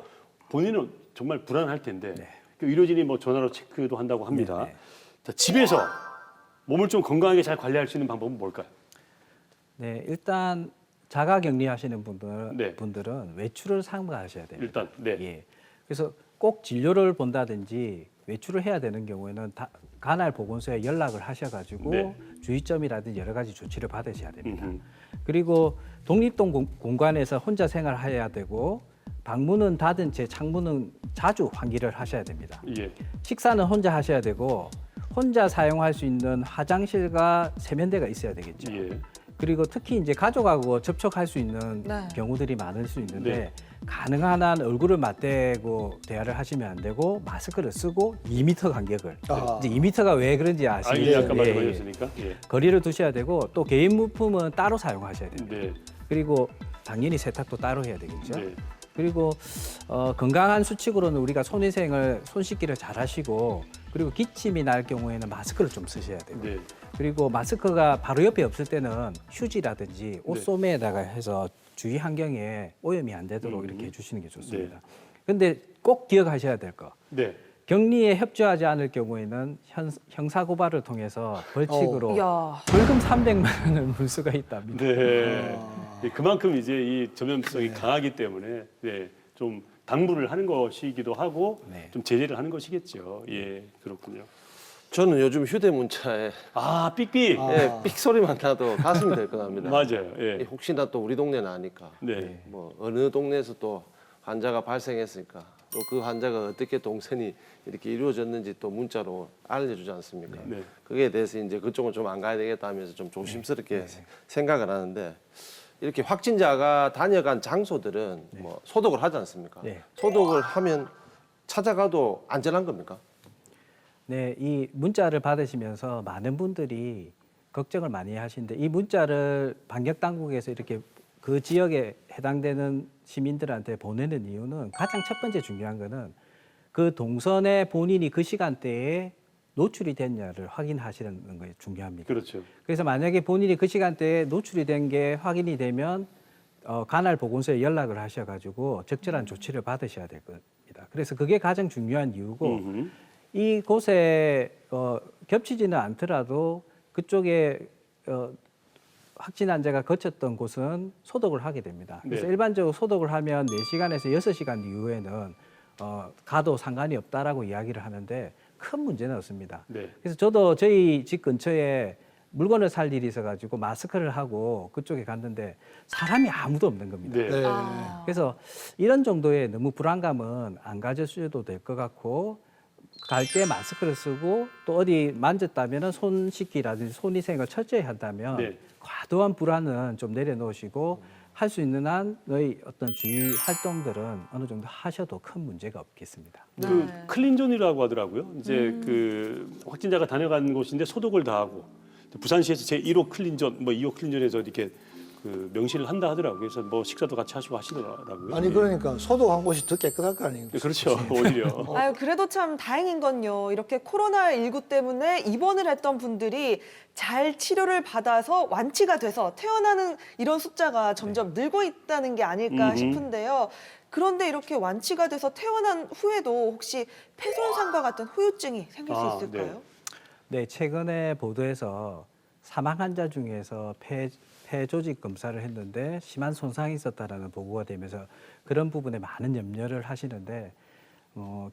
본인은 정말 불안할 텐데 그 의료진이 뭐 전화로 체크도 한다고 합니다.
네.
자, 집에서 몸을 좀 건강하게 잘 관리할 수 있는 방법은 뭘까요?
네, 일단 자가격리하시는
네.
분들은 외출을 삼가하셔야 됩니다.
일단 네.
예. 그래서 꼭 진료를 본다든지 외출을 해야 되는 경우에는 관할 보건소에 연락을 하셔가지고
네.
주의점이라든지 여러 가지 조치를 받으셔야 됩니다.
음흠.
그리고 독립동 공간에서 혼자 생활해야 되고 방문은 닫은 채 창문은 자주 환기를 하셔야 됩니다.
예.
식사는 혼자 하셔야 되고 혼자 사용할 수 있는 화장실과 세면대가 있어야 되겠죠.
예.
그리고 특히 이제 가족하고 접촉할 수 있는
네.
경우들이 많을 수 있는데
네.
가능한 한 얼굴을 맞대고 대화를 하시면 안 되고 마스크를 쓰고 2m 간격을
아하.
이제 2m가 왜 그런지
아,
아시겠죠?
이게 아까
예, 예.
말씀하셨으니까. 예.
거리를 두셔야 되고 또 개인 물품은 따로 사용하셔야 됩니다.
네.
그리고 당연히 세탁도 따로 해야 되겠죠.
네.
그리고 건강한 수칙으로는 우리가 손 씻기를 잘 하시고 그리고 기침이 날 경우에는 마스크를 좀 쓰셔야 돼요.
네.
그리고 마스크가 바로 옆에 없을 때는 휴지라든지 옷소매에다가 해서 주위 환경에 오염이 안 되도록 이렇게 해주시는 게 좋습니다. 근데 꼭 기억하셔야 될 거.
네.
격리에 협조하지 않을 경우에는 형사고발을 통해서 벌칙으로
이야.
벌금 300만 원을 물 수가 있답니다.
네. 예, 그만큼 이제 이 전염성이 강하기 때문에 네, 좀 당부를 하는 것이기도 하고
네.
좀 제재를 하는 것이겠죠. 예, 그렇군요.
저는 요즘 휴대문자에
아, 삑삑.
예, 삑 소리만 나도 가슴이 덜컥합니다.
맞아요. 예.
혹시나 또 우리 동네는 아니까
네.
뭐 어느 동네에서 또 환자가 발생했으니까 또 그 환자가 어떻게 동선이 이렇게 이루어졌는지 또 문자로 알려주지 않습니까?
네.
그에 대해서 이제 그쪽은 좀 안 가야 되겠다 하면서 좀 조심스럽게 생각을 하는데 이렇게 확진자가 다녀간 장소들은 뭐 소독을 하지 않습니까?
네.
소독을 하면 찾아가도 안전한 겁니까?
네, 이 문자를 받으시면서 많은 분들이 걱정을 많이 하시는데 이 문자를 방역 당국에서 이렇게 그 지역에 해당되는 시민들한테 보내는 이유는 가장 첫 번째 중요한 거는 그 동선에 본인이 그 시간대에 노출이 됐냐를 확인하시는 게 중요합니다.
그렇죠.
그래서 만약에 본인이 그 시간대에 노출이 된 게 확인이 되면 관할 보건소에 연락을 하셔가지고 적절한 조치를 받으셔야 될 겁니다. 그래서 그게 가장 중요한 이유고
음흠.
이곳에 겹치지는 않더라도 그쪽에 확진 환자가 거쳤던 곳은 소독을 하게 됩니다. 그래서
네.
일반적으로 소독을 하면 4시간에서 6시간 이후에는 가도 상관이 없다라고 이야기를 하는데 큰 문제는 없습니다.
네.
그래서 저도 저희 집 근처에 물건을 살 일이 있어가지고 마스크를 하고 그쪽에 갔는데 사람이 아무도 없는 겁니다.
네.
네.
아.
그래서 이런 정도의 너무 불안감은 안 가져셔도 될 것 같고 갈 때 마스크를 쓰고 또 어디 만졌다면 손 씻기라든지 손위생을 철저히 한다면
네.
과도한 불안은 좀 내려놓으시고 할 수 있는 한의 어떤 주의 활동들은 어느 정도 하셔도 큰 문제가 없겠습니다.
네.
그 클린존이라고 하더라고요. 이제 그 확진자가 다녀간 곳인데 소독을 다 하고 부산시에서 제 1호 클린존, 뭐 2호 클린존에서 이렇게 그 명시를 한다 하더라고요. 그래서 뭐 식사도 같이 하시고 하시더라고요.
아니
예.
그러니까 소독한 곳이 더 깨끗할 거 아닙니까?
그렇죠. 오히려.
아유, 그래도 참 다행인 건요. 이렇게 코로나19 때문에 입원을 했던 분들이 잘 치료를 받아서 완치가 돼서 퇴원하는 이런 숫자가 점점 늘고 있다는 게 아닐까
음흠.
싶은데요. 그런데 이렇게 완치가 돼서 퇴원한 후에도 혹시 폐손상과 같은 후유증이 생길 수
아,
있을까요?
네, 최근에 보도에서 사망 환자 중에서 폐 조직 검사를 했는데 심한 손상이 있었다라는 보고가 되면서 그런 부분에 많은 염려를 하시는데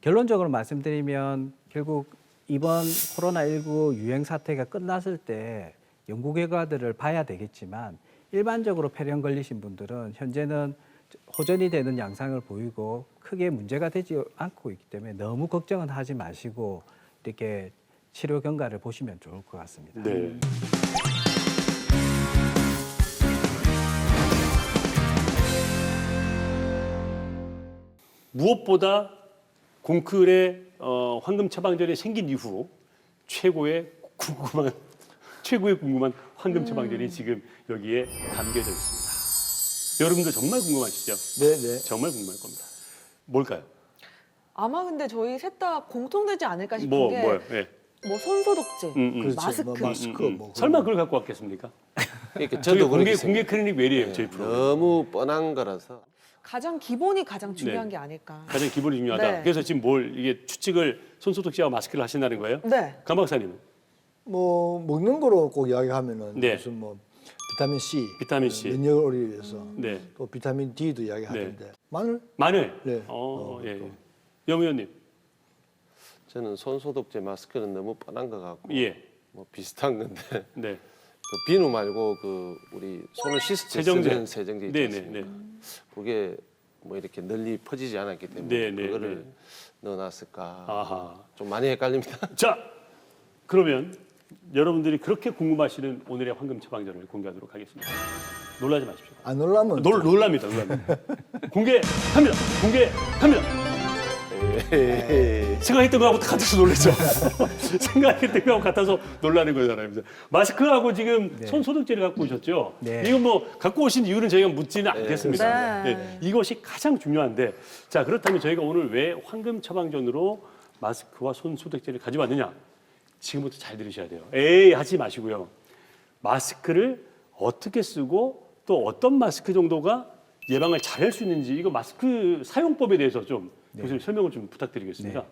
결론적으로 말씀드리면 결국 이번 코로나19 유행 사태가 끝났을 때 연구 결과들을 봐야 되겠지만 일반적으로 폐렴 걸리신 분들은 현재는 호전이 되는 양상을 보이고 크게 문제가 되지 않고 있기 때문에 너무 걱정은 하지 마시고 이렇게 치료 경과를 보시면 좋을 것 같습니다.
네. 무엇보다 공클의 황금 처방전이 생긴 이후 최고의 궁금한 황금 처방전이 지금 여기에 담겨져 있습니다. 여러분들 정말 궁금하시죠?
네, 네.
정말 궁금할 겁니다. 뭘까요?
아마 근데 저희 셋 다 공통되지 않을까 싶은
뭐요?
게 뭐 손소독제,
그렇죠.
마스크.
뭐 마스크 뭐
설마 그걸 갖고 왔겠습니까?
그러니까
저희
저도
공개
그렇게 생각해요.
클리닉 웰이에요. 저희 프로그램.
너무 뻔한 거라서.
가장 기본이 가장 중요한
네.
게 아닐까.
가장 기본이 중요하다.
네.
그래서 지금 이게 추측을 손소독제와 마스크를 하신다는 거예요?
네.
강 박사님은?
뭐 먹는 거로 꼭 이야기하면은
네.
무슨 뭐 비타민 C,
비타민 C.
면역을 위해서
네.
또 비타민 D도 이야기하는데 마늘
마늘?
네.
예.
또.
염 의원님?
저는 손소독제 마스크는 너무 뻔한 것 같고
예.
뭐 비슷한 건데
네.
그 비누 말고 그 우리 손을 씻을 때
세정제.
쓰는 세정제 있지
네네.
않습니까?
네.
그게 뭐 이렇게 널리 퍼지지 않았기 때문에
네, 네,
그거를
네.
넣어놨을까
아하.
좀 많이 헷갈립니다.
자, 그러면 여러분들이 그렇게 궁금하시는 오늘의 황금 처방전을 공개하도록 하겠습니다. 놀라지 마십시오.
안 놀라면
놀랍니다. 공개합니다. 공개합니다. 생각했던 거하고 같아서 놀랐죠. 생각했던 거하고 같아서 놀라는 거잖아요. 마스크하고 지금
네.
손 소독제를 갖고 오셨죠.
네.
이건 뭐 갖고 오신 이유는 저희가 묻지는 않겠습니다.
네.
네, 이것이 가장 중요한데, 자 그렇다면 저희가 오늘 왜 황금 처방전으로 마스크와 손 소독제를 가져왔느냐? 지금부터 잘 들으셔야 돼요. 에이 하지 마시고요. 마스크를 어떻게 쓰고 또 어떤 마스크 정도가 예방을 잘할 수 있는지 이거 마스크 사용법에 대해서 좀 교수님 설명을 좀 부탁드리겠습니다.
네.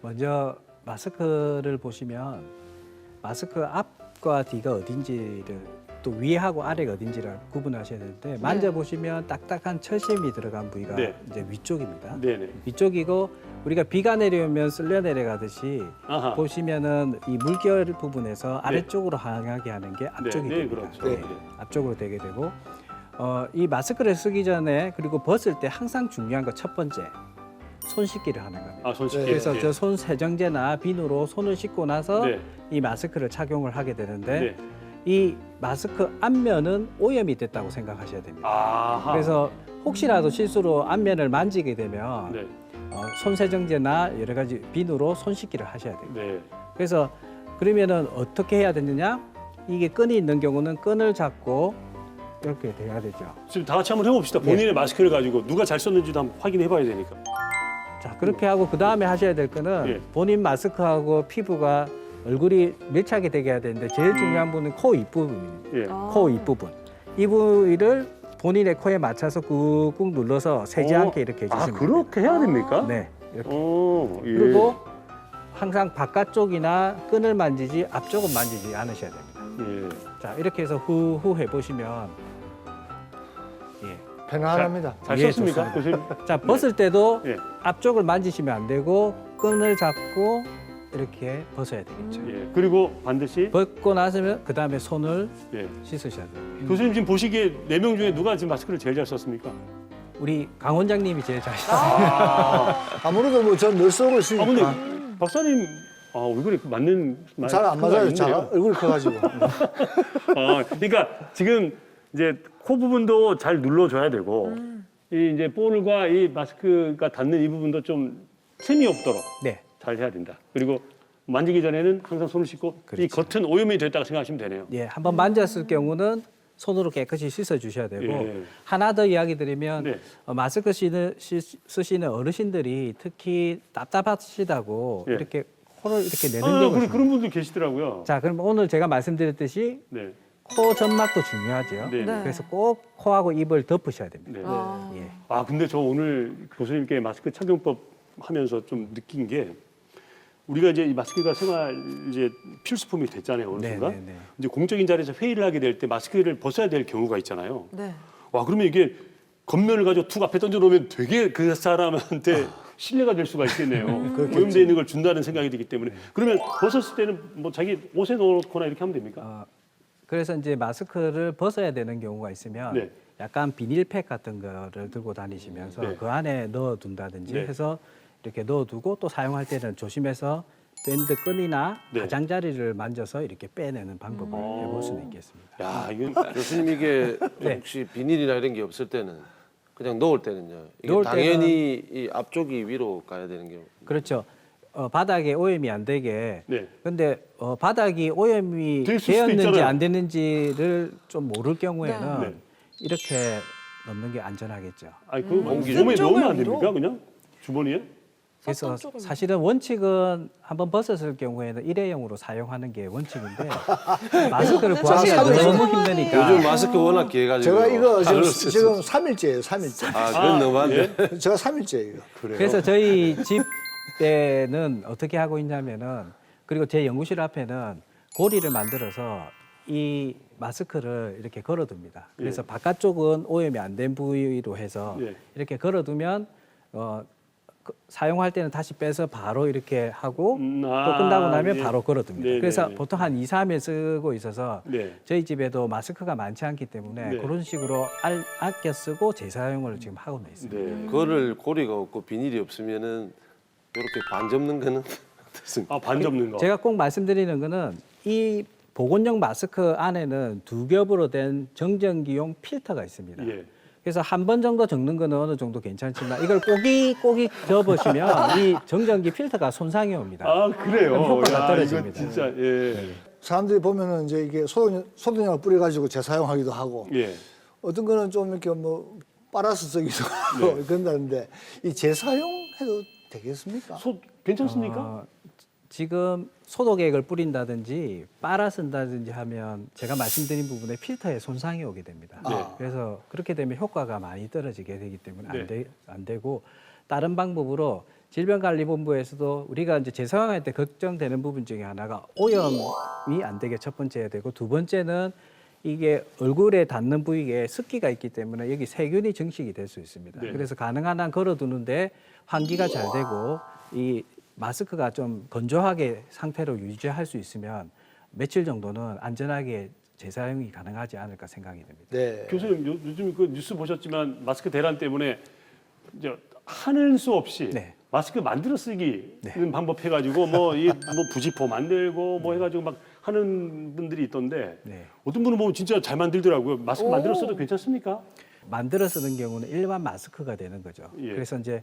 먼저 마스크를 보시면 마스크 앞과 뒤가 어딘지를 또 위하고 아래가 어딘지를 구분하셔야 되는데 만져보시면 딱딱한 철심이 들어간 부위가
네.
이제 위쪽입니다.
네네.
위쪽이고 우리가 비가 내려오면 쓸려 내려가듯이
아하.
보시면은 이 물결 부분에서 아래쪽으로 향하게 하는 게 앞쪽이
네,
됩니다.
그렇죠.
네.
네.
앞쪽으로 되게 되고 이 마스크를 쓰기 전에 그리고 벗을 때 항상 중요한 거 첫 번째 손 씻기를 하는 겁니다.
아, 손 씻기.
그래서
네.
저 손 세정제나 비누로 손을 씻고 나서
네.
이 마스크를 착용을 하게 되는데
네.
이 마스크 앞면은 오염이 됐다고 생각하셔야 됩니다.
아하.
그래서 혹시라도 실수로 앞면을 만지게 되면
네.
손 세정제나 여러 가지 비누로 손 씻기를 하셔야 됩니다.
네.
그래서 그러면은 어떻게 해야 되느냐? 이게 끈이 있는 경우는 끈을 잡고 이렇게 돼야 되죠.
지금 다 같이 한번 해봅시다. 본인의 마스크를 가지고 누가 잘 썼는지도 한번 확인해봐야 되니까.
자, 그렇게 하고 그 다음에 하셔야 될 거는
예.
본인 마스크하고 피부가 얼굴이 밀착이 되게 해야 되는데 제일 중요한 부분은 코 윗부분입니다.
예.
코 윗부분. 이 부위를 본인의 코에 맞춰서 꾹꾹 눌러서 새지 않게 이렇게 해주시면 됩니다.
그렇게 해야 됩니까?
네. 이렇게.
예.
그리고 항상 바깥쪽이나 끈을 만지지 앞쪽은 만지지 않으셔야 됩니다.
예.
자, 이렇게 해서 후후 해보시면 예.
편안합니다.
잘
예,
썼습니까, 교수님?
자, 벗을 때도
예.
앞쪽을 만지시면 안 되고 끈을 잡고 이렇게 벗어야 되겠죠.
예. 그리고 반드시
벗고 나서면 그 다음에 손을
예.
씻으셔야 돼요.
교수님 지금 보시기에 4명 중에 누가 지금 마스크를 제일 잘 썼습니까?
우리 강 원장님이 제일 잘 썼어요.
아무래도 뭐 전 늘 쓰고
아
있으니까
근데 박사님 얼굴이 맞는
잘 안 맞아요. 잘 얼굴이 커가지고.
그러니까 지금 이제 코 부분도 잘 눌러줘야 되고 이 이제 볼과 이 마스크가 닿는 이 부분도 좀 틈이 없도록
네.
잘 해야 된다. 그리고 만지기 전에는 항상 손을 씻고 이
그렇죠.
겉은 오염이 됐다고 생각하시면 되네요.
예, 한번 만졌을 경우는 손으로 깨끗이 씻어 주셔야 되고
예.
하나 더 이야기 드리면
네.
마스크 쓰시는 어르신들이 특히 답답하시다고
예.
이렇게 코를 이렇게 내는 경우가 있습니다.
그런 분들 계시더라고요.
자, 그럼 오늘 제가 말씀드렸듯이
네.
코 점막도 중요하죠.
네.
네.
그래서 꼭 코하고 입을 덮으셔야 됩니다.
네.
아.
예.
근데 저 오늘 교수님께 마스크 착용법 하면서 좀 느낀 게 우리가 이제 이 마스크가 생활 이제 필수품이 됐잖아요 어느
네,
순간.
네, 네.
이제 공적인 자리에서 회의를 하게 될 때 마스크를 벗어야 될 경우가 있잖아요.
네.
그러면 이게 겉면을 가지고 툭 앞에 던져 놓으면 되게 그 사람한테 신뢰가 될 수가 있겠네요. 오염되어 있는 걸 준다는 생각이 들기 때문에. 그러면 벗었을 때는 뭐 자기 옷에 넣거나 이렇게 하면 됩니까?
그래서 이제 마스크를 벗어야 되는 경우가 있으면
네.
약간 비닐팩 같은 거를 들고 다니시면서
네.
그 안에 넣어둔다든지
네.
해서 이렇게 넣어두고 또 사용할 때는 조심해서 밴드 끈이나
네.
가장자리를 만져서 이렇게 빼내는 방법을 해볼 수는 있겠습니다.
야, 이건
교수님 이게
네.
혹시 비닐이나 이런 게 없을 때는 그냥 넣을 때는요. 이게
넣을
당연히 이 앞쪽이 위로 가야 되는 경우.
그렇죠. 바닥에 오염이 안 되게.
네.
근데 바닥이 오염이
됐을 수도
되었는지
있잖아요.
안 됐는지를 좀 모를 경우에는
네.
이렇게 넣는 게 안전하겠죠.
아니 그 몸에
무슨
넣으면 안
쪽을
됩니까? 그냥 주머니에?
그래서
어떤 쪽을
사실은 원칙은 한번 벗었을 경우에는 일회용으로 사용하는 게 원칙인데 마스크를
사실
구하기가
요즘
너무
상황이-
힘드니까
요즘 마스크 워낙 귀해가지고.
제가 이거
하늘로
지금 3일째예요. 3일째.
그건 너무한데.
제가 3일째예요.
그래서 저희 집 때는 어떻게 하고 있냐면은 그리고 제 연구실 앞에는 고리를 만들어서 이 마스크를 이렇게 걸어둡니다. 그래서 바깥쪽은 오염이 안 된 부위로 해서
예.
이렇게 걸어두면 사용할 때는 다시 빼서 바로 이렇게 하고 또 끝나고 나면
예.
바로 걸어둡니다.
네,
그래서
네.
보통 한 2, 3일 쓰고 있어서
네.
저희 집에도 마스크가 많지 않기 때문에
네.
그런 식으로 아껴 쓰고 재사용을 지금 하고 있습니다.
네.
그거를 고리가 없고 비닐이 없으면은 이렇게 반 접는 거는 어떻습니까?
반 접는 거.
제가 꼭 말씀드리는 거는 이 보건용 마스크 안에는 두 겹으로 된 정전기용 필터가 있습니다.
예.
그래서 한 번 정도 적는 거는 어느 정도 괜찮지만 이걸 꼬깃꼬깃 접으시면 이 정전기 필터가 손상이 옵니다.
그래요.
그럼 효과가
야,
떨어집니다.
이거 진짜 예.
사람들이 보면은 이제 이게 소독약을 뿌려가지고 재사용하기도 하고
예.
어떤 거는 좀 이렇게 뭐 빨아서 쓰기도 하고 그런다는데 이 재사용해도 되겠습니까?
괜찮습니까?
지금 소독액을 뿌린다든지 빨아 쓴다든지 하면 제가 말씀드린 부분에 필터에 손상이 오게 됩니다.
네.
그래서 그렇게 되면 효과가 많이 떨어지게 되기 때문에
네.
안 되고 다른 방법으로 질병관리본부에서도 우리가 이제 재사용할 때 걱정되는 부분 중에 하나가 오염이 안 되게 첫 번째 해야 되고 두 번째는 이게 얼굴에 닿는 부위에 습기가 있기 때문에 여기 세균이 증식이 될 수 있습니다.
네.
그래서 가능한 한 걸어두는데 환기가 잘 되고 이 마스크가 좀 건조하게 상태로 유지할 수 있으면 며칠 정도는 안전하게 재사용이 가능하지 않을까 생각이 됩니다.
네.
교수님 요즘 그 뉴스 보셨지만 마스크 대란 때문에 이제 하는 수 없이
네.
마스크 만들어 쓰기는 방법 해가지고 뭐 부지포 만들고 뭐 해가지고 막 하는 분들이 있던데
네.
어떤 분은 보면 진짜 잘 만들더라고요. 마스크
오.
만들어 써도 괜찮습니까?
만들어 쓰는 경우는 일반 마스크가 되는 거죠.
예.
그래서 이제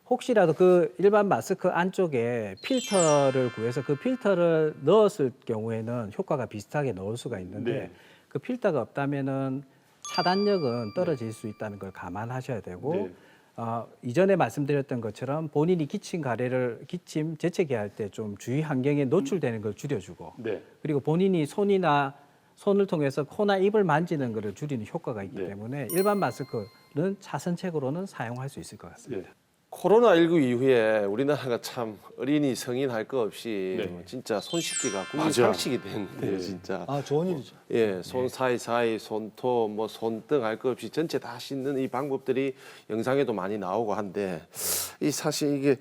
혹시라도 그 일반 마스크 안쪽에 필터를 구해서 그 필터를 넣었을 경우에는 효과가 비슷하게 넣을 수가 있는데
네.
그 필터가 없다면은 차단력은 떨어질 수 있다는 걸 감안하셔야 되고
네.
이전에 말씀드렸던 것처럼 본인이 기침 재채기 할 때 좀 주위 환경에 노출되는 걸 줄여주고
네.
그리고 본인이 손을 통해서 코나 입을 만지는 것을 줄이는 효과가 있기
네.
때문에 일반 마스크는 차선책으로는 사용할 수 있을 것 같습니다.
예.
코로나19 이후에 우리나라가 참 어린이 성인 할 거 없이
네.
진짜 손 씻기가 국민
맞아.
상식이 됐는데요,
네.
진짜.
아, 좋은 일이죠.
예, 손 사이사이, 손톱, 뭐 손등 할 거 없이 전체 다 씻는 이 방법들이 영상에도 많이 나오고 한데 이 사실 이게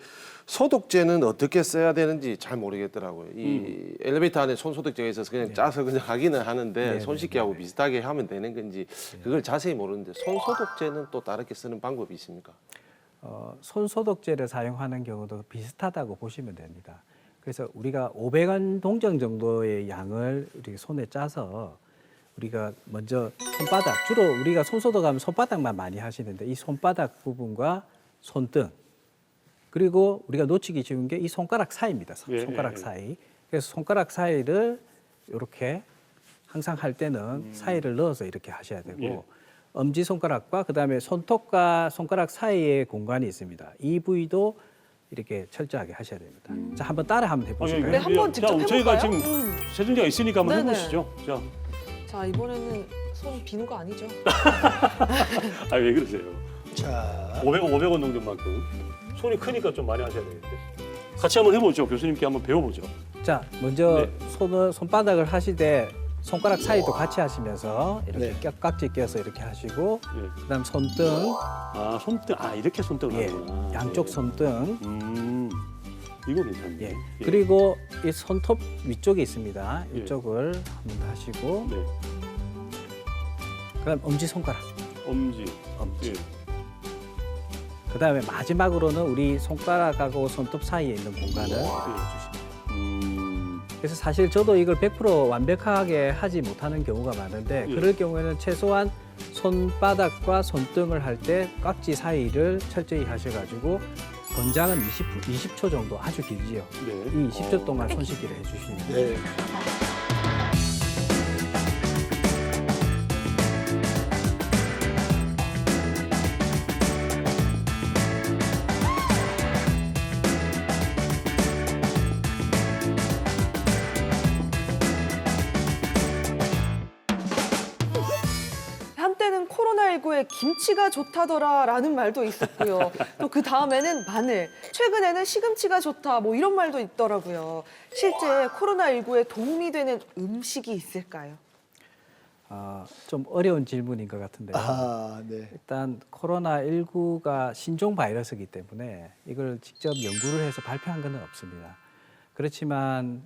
소독제는 어떻게 써야 되는지 잘 모르겠더라고요. 이 엘리베이터 안에 손 소독제가 있어서 그냥 짜서 그냥 하기는 하는데 손 씻기하고 비슷하게 하면 되는 건지 그걸 자세히 모르는데 손 소독제는 또 다르게 쓰는 방법이 있습니까?
손 소독제를 사용하는 경우도 비슷하다고 보시면 됩니다. 그래서 우리가 500원 동전 정도의 양을 우리 손에 짜서 우리가 먼저 손바닥, 주로 우리가 손 소독하면 손바닥만 많이 하시는데 이 손바닥 부분과 손등, 그리고 우리가 놓치기 쉬운 게 이 손가락 사이입니다.
예,
손가락
예, 예.
사이. 그래서 손가락 사이를 이렇게 항상 할 때는 사이를 넣어서 이렇게 하셔야 되고
예.
엄지 손가락과 그다음에 손톱과 손가락 사이에 공간이 있습니다. 이 부위도 이렇게 철저하게 하셔야 됩니다. 자, 한번 따라 한번 해보실까요?
네, 한번 직접
자, 저희가
해볼까요?
지금 세준이가 있으니까 한번
네네.
해보시죠. 자,
자, 이번에는 손 비누 거 아니죠?
아, 왜 그러세요?
자,
500원 동전만큼 손이 크니까 좀 많이 하셔야 되겠는데. 같이 한번 해보죠. 교수님께 한번 배워보죠.
자, 먼저
네.
손바닥을 하실 때 손가락 사이도 같이 하시면서 이렇게
네.
깍지 껴서 이렇게 하시고
예.
그다음 손등,
아, 손등. 아, 이렇게 손등을
예,
하는구나.
양쪽
예.
손등,
이거 괜찮네.
예.
예.
그리고 이 손톱 위쪽에 있습니다.
예.
이쪽을 한번 하시고
네.
그다음 엄지 손가락,
엄지.
엄지.
예.
그다음에 마지막으로는 우리 손가락하고 손톱 사이에 있는 공간을 주십니다. 그래서 사실 저도 이걸 100% 완벽하게 하지 못하는 경우가 많은데
예.
그럴 경우에는 최소한 손바닥과 손등을 할 때 깍지 사이를 철저히 하셔가지고 권장은 20초 정도 아주 길지요.
네.
이 20초 동안 손 씻기를 해주시면 돼요.
네.
한때는 코로나19에 김치가 좋다더라라는 말도 있었고요. 또 그 다음에는 마늘, 최근에는 시금치가 좋다 뭐 이런 말도 있더라고요. 실제 코로나19에 도움이 되는 음식이 있을까요?
좀 어려운 질문인 것 같은데요.
아, 네.
일단 코로나19가 신종 바이러스이기 때문에 이걸 직접 연구를 해서 발표한 건 없습니다. 그렇지만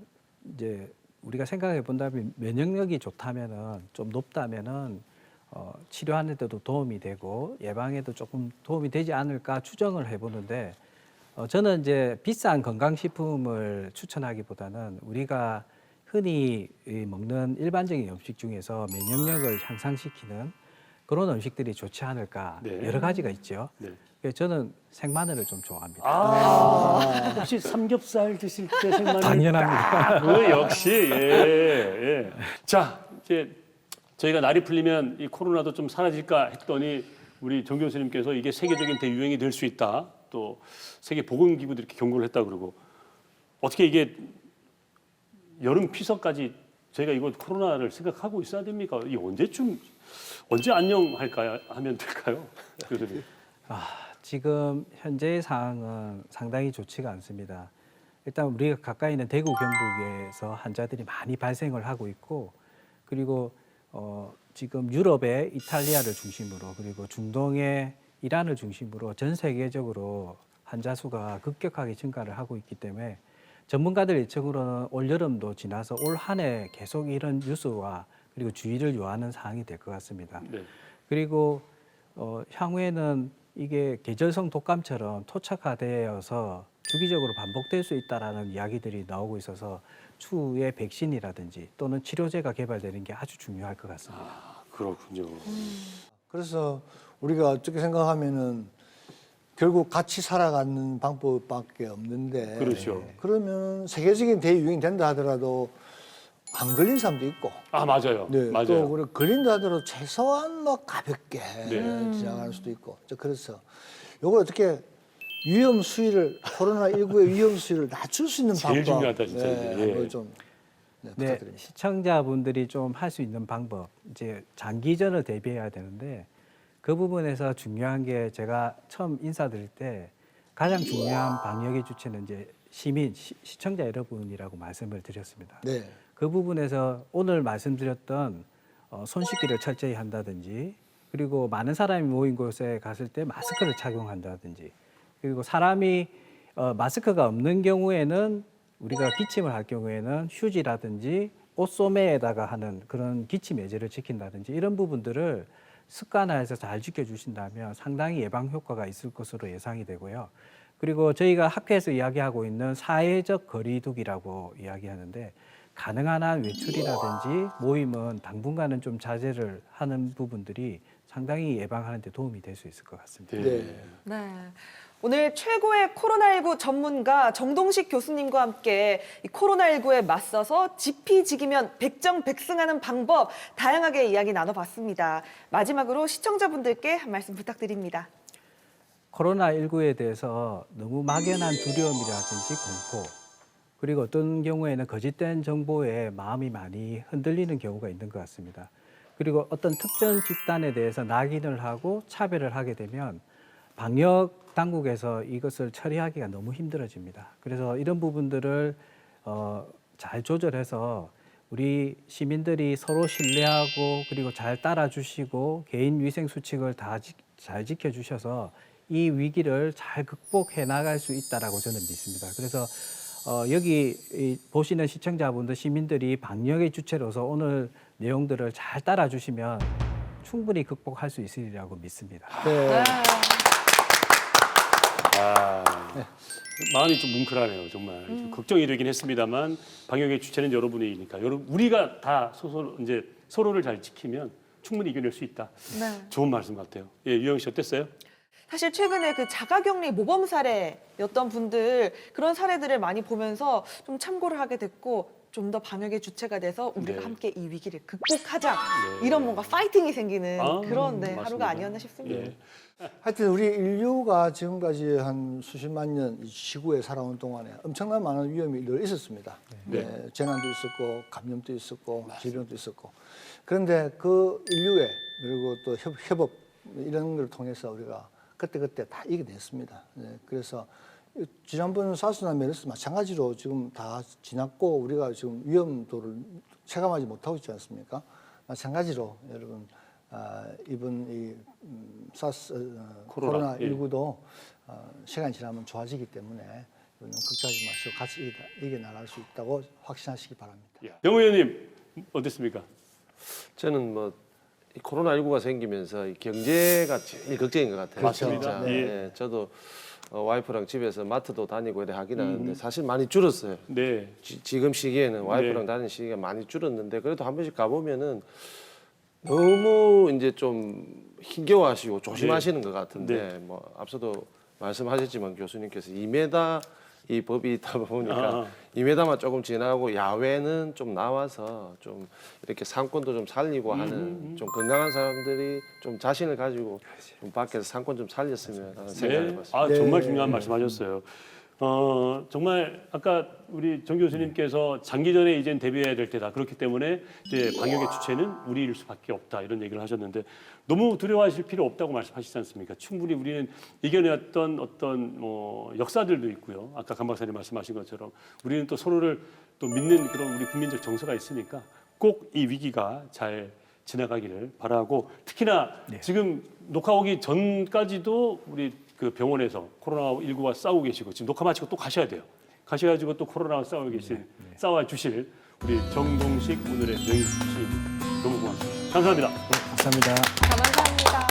이제 우리가 생각해 본다면 면역력이 좋다면은 좀 높다면은 치료하는 데도 도움이 되고 예방에도 조금 도움이 되지 않을까 추정을 해보는데 저는 이제 비싼 건강식품을 추천하기보다는 우리가 흔히 먹는 일반적인 음식 중에서 면역력을 향상시키는 그런 음식들이 좋지 않을까.
네.
여러 가지가 있죠.
네.
그래서 저는 생마늘을 좀 좋아합니다.
혹시 삼겹살 드실 때 생마늘?
당연합니다.
역시 예. 자, 이제 저희가 날이 풀리면 이 코로나도 좀 사라질까 했더니 우리 정 교수님께서 이게 세계적인 대유행이 될 수 있다. 또 세계 보건기구도 이렇게 경고를 했다 그러고 어떻게 이게 여름 피서까지 저희가 이거 코로나를 생각하고 있어야 됩니까? 이 언제 안녕할까요? 하면 될까요? 교수님.
지금 현재의 상황은 상당히 좋지가 않습니다. 일단 우리가 가까이 있는 대구 경북에서 환자들이 많이 발생을 하고 있고 그리고 지금 유럽의 이탈리아를 중심으로 그리고 중동의 이란을 중심으로 전 세계적으로 환자 수가 급격하게 증가를 하고 있기 때문에 전문가들 예측으로는 올여름도 지나서 올 한 해 계속 이런 뉴스와 그리고 주의를 요하는 사항이 될 것 같습니다.
네.
그리고 향후에는 이게 계절성 독감처럼 토착화되어서 주기적으로 반복될 수 있다라는 이야기들이 나오고 있어서 추후에 백신이라든지 또는 치료제가 개발되는 게 아주 중요할 것 같습니다.
그렇군요.
그래서 우리가 어떻게 생각하면은 결국 같이 살아가는 방법밖에 없는데
그렇죠.
그러면 세계적인 대유행이 된다 하더라도 안 걸린 사람도 있고
아, 맞아요.
네,
맞아요.
또 그리고 걸린다 하더라도 최소한 뭐 가볍게
네.
지나갈 수도 있고 그래서 이걸 어떻게 위험 수위를 코로나19의 위험 수위를 낮출 수 있는
제일
방법
중요하다, 진짜
네,
이제. 예.
그걸 좀
네,
부탁드립니다.
시청자분들이 좀 할 수 있는 방법, 이제 장기전을 대비해야 되는데 그 부분에서 중요한 게 제가 처음 인사드릴 때 가장 중요한 방역의 주체는 이제 시민, 시청자 여러분이라고 말씀을 드렸습니다.
네.
그 부분에서 오늘 말씀드렸던 손 씻기를 철저히 한다든지, 그리고 많은 사람이 모인 곳에 갔을 때 마스크를 착용한다든지, 그리고 사람이 마스크가 없는 경우에는 우리가 기침을 할 경우에는 휴지라든지 옷소매에다가 하는 그런 기침 예절을 지킨다든지 이런 부분들을 습관화해서 잘 지켜주신다면 상당히 예방 효과가 있을 것으로 예상이 되고요. 그리고 저희가 학회에서 이야기하고 있는 사회적 거리두기라고 이야기하는데, 가능한 한 외출이라든지 모임은 당분간은 좀 자제를 하는 부분들이 상당히 예방하는 데 도움이 될 수 있을 것 같습니다.
네.
네. 오늘 최고의 코로나19 전문가 정동식 교수님과 함께 이 코로나19에 맞서서 지피지기면 백정백승하는 방법 다양하게 이야기 나눠봤습니다. 마지막으로 시청자분들께 한 말씀 부탁드립니다.
코로나19에 대해서 너무 막연한 두려움이라든지 공포, 그리고 어떤 경우에는 거짓된 정보에 마음이 많이 흔들리는 경우가 있는 것 같습니다. 그리고 어떤 특정 집단에 대해서 낙인을 하고 차별을 하게 되면 방역 당국에서 이것을 처리하기가 너무 힘들어집니다. 그래서 이런 부분들을 잘 조절해서 우리 시민들이 서로 신뢰하고 그리고 잘 따라주시고 개인 위생 수칙을 다 잘 지켜주셔서 이 위기를 잘 극복해 나갈 수 있다라고 저는 믿습니다. 그래서 여기 보시는 시청자분들, 시민들이 방역의 주체로서 오늘 내용들을 잘 따라주시면 충분히 극복할 수 있으리라고 믿습니다.
네.
마음이 좀 뭉클하네요, 정말. 좀 걱정이 되긴 했습니다만 방역의 주체는 여러분이니까 우리가 다 이제 서로를 잘 지키면 충분히 이겨낼 수 있다.
네.
좋은 말씀 같아요. 예, 유영 씨 어땠어요?
사실 최근에 그 자가격리 모범 사례였던 분들 그런 사례들을 많이 보면서 좀 참고를 하게 됐고 좀 더 방역의 주체가 돼서 우리가
네.
함께 이 위기를 극복하자
네.
이런 뭔가 파이팅이 생기는 그런
맞습니다.
하루가 아니었나 싶습니다.
예.
하여튼 우리 인류가 지금까지 한 수십만 년 이 지구에 살아온 동안에 엄청난 많은 위험이 늘 있었습니다.
네.
네, 재난도 있었고 감염도 있었고 질병도 있었고. 그런데 그 인류에 그리고 또 협업 이런 걸 통해서 우리가 그때그때 다 이겨냈습니다. 네, 그래서 지난번 사스나 메르스 마찬가지로 지금 다 지났고 우리가 지금 위험도를 체감하지 못하고 있지 않습니까? 마찬가지로 여러분 이번 이 코로나19도 시간이 지나면 좋아지기 때문에 걱정하지 마시고 같이 이겨나갈 수 있다고 확신하시기 바랍니다.
영우 의원님 어땠습니까?
저는 뭐 이 코로나19가 생기면서 이 경제가 제일 걱정인 것 같아요.
맞습니다.
진짜.
네.
예, 저도 와이프랑 집에서 마트도 다니고 이래 하긴 하는데 사실 많이 줄었어요.
네.
지금 시기에는 와이프랑
네.
다니는 시기가 많이 줄었는데 그래도 한 번씩 가보면은 너무 이제 좀 힘겨워하시고 조심하시는 것 같은데
네.
뭐 앞서도 말씀하셨지만 교수님께서 2m 이 법이 있다 보니까 2m만 조금 지나고 야외는 좀 나와서 좀 이렇게 상권도 좀 살리고 하는 좀 건강한 사람들이 좀 자신을 가지고 좀 밖에서 상권 좀 살렸으면 하는 생각을
네.
해봤습니다.
아, 정말
네.
중요한 말씀하셨어요. 정말 아까 우리 정 교수님께서 장기전에 이젠 대비해야 될 때다. 그렇기 때문에 이제 방역의 주체는 우리일 수밖에 없다. 이런 얘기를 하셨는데 너무 두려워하실 필요 없다고 말씀하시지 않습니까? 충분히 우리는 이겨내었던 어떤 역사들도 있고요. 아까 강 박사님 말씀하신 것처럼 우리는 또 서로를 또 믿는 그런 우리 국민적 정서가 있으니까 꼭 이 위기가 잘 지나가기를 바라고 특히나 지금 녹화 오기 전까지도 우리 그 병원에서 코로나19와 싸우고 계시고 지금 녹화 마치고 또 가셔야 돼요. 가셔가지고 또 코로나와 싸워 주실 우리 정동식 오늘의 명예교수님 너무 고맙습니다. 감사합니다.
감사합니다.
감사합니다.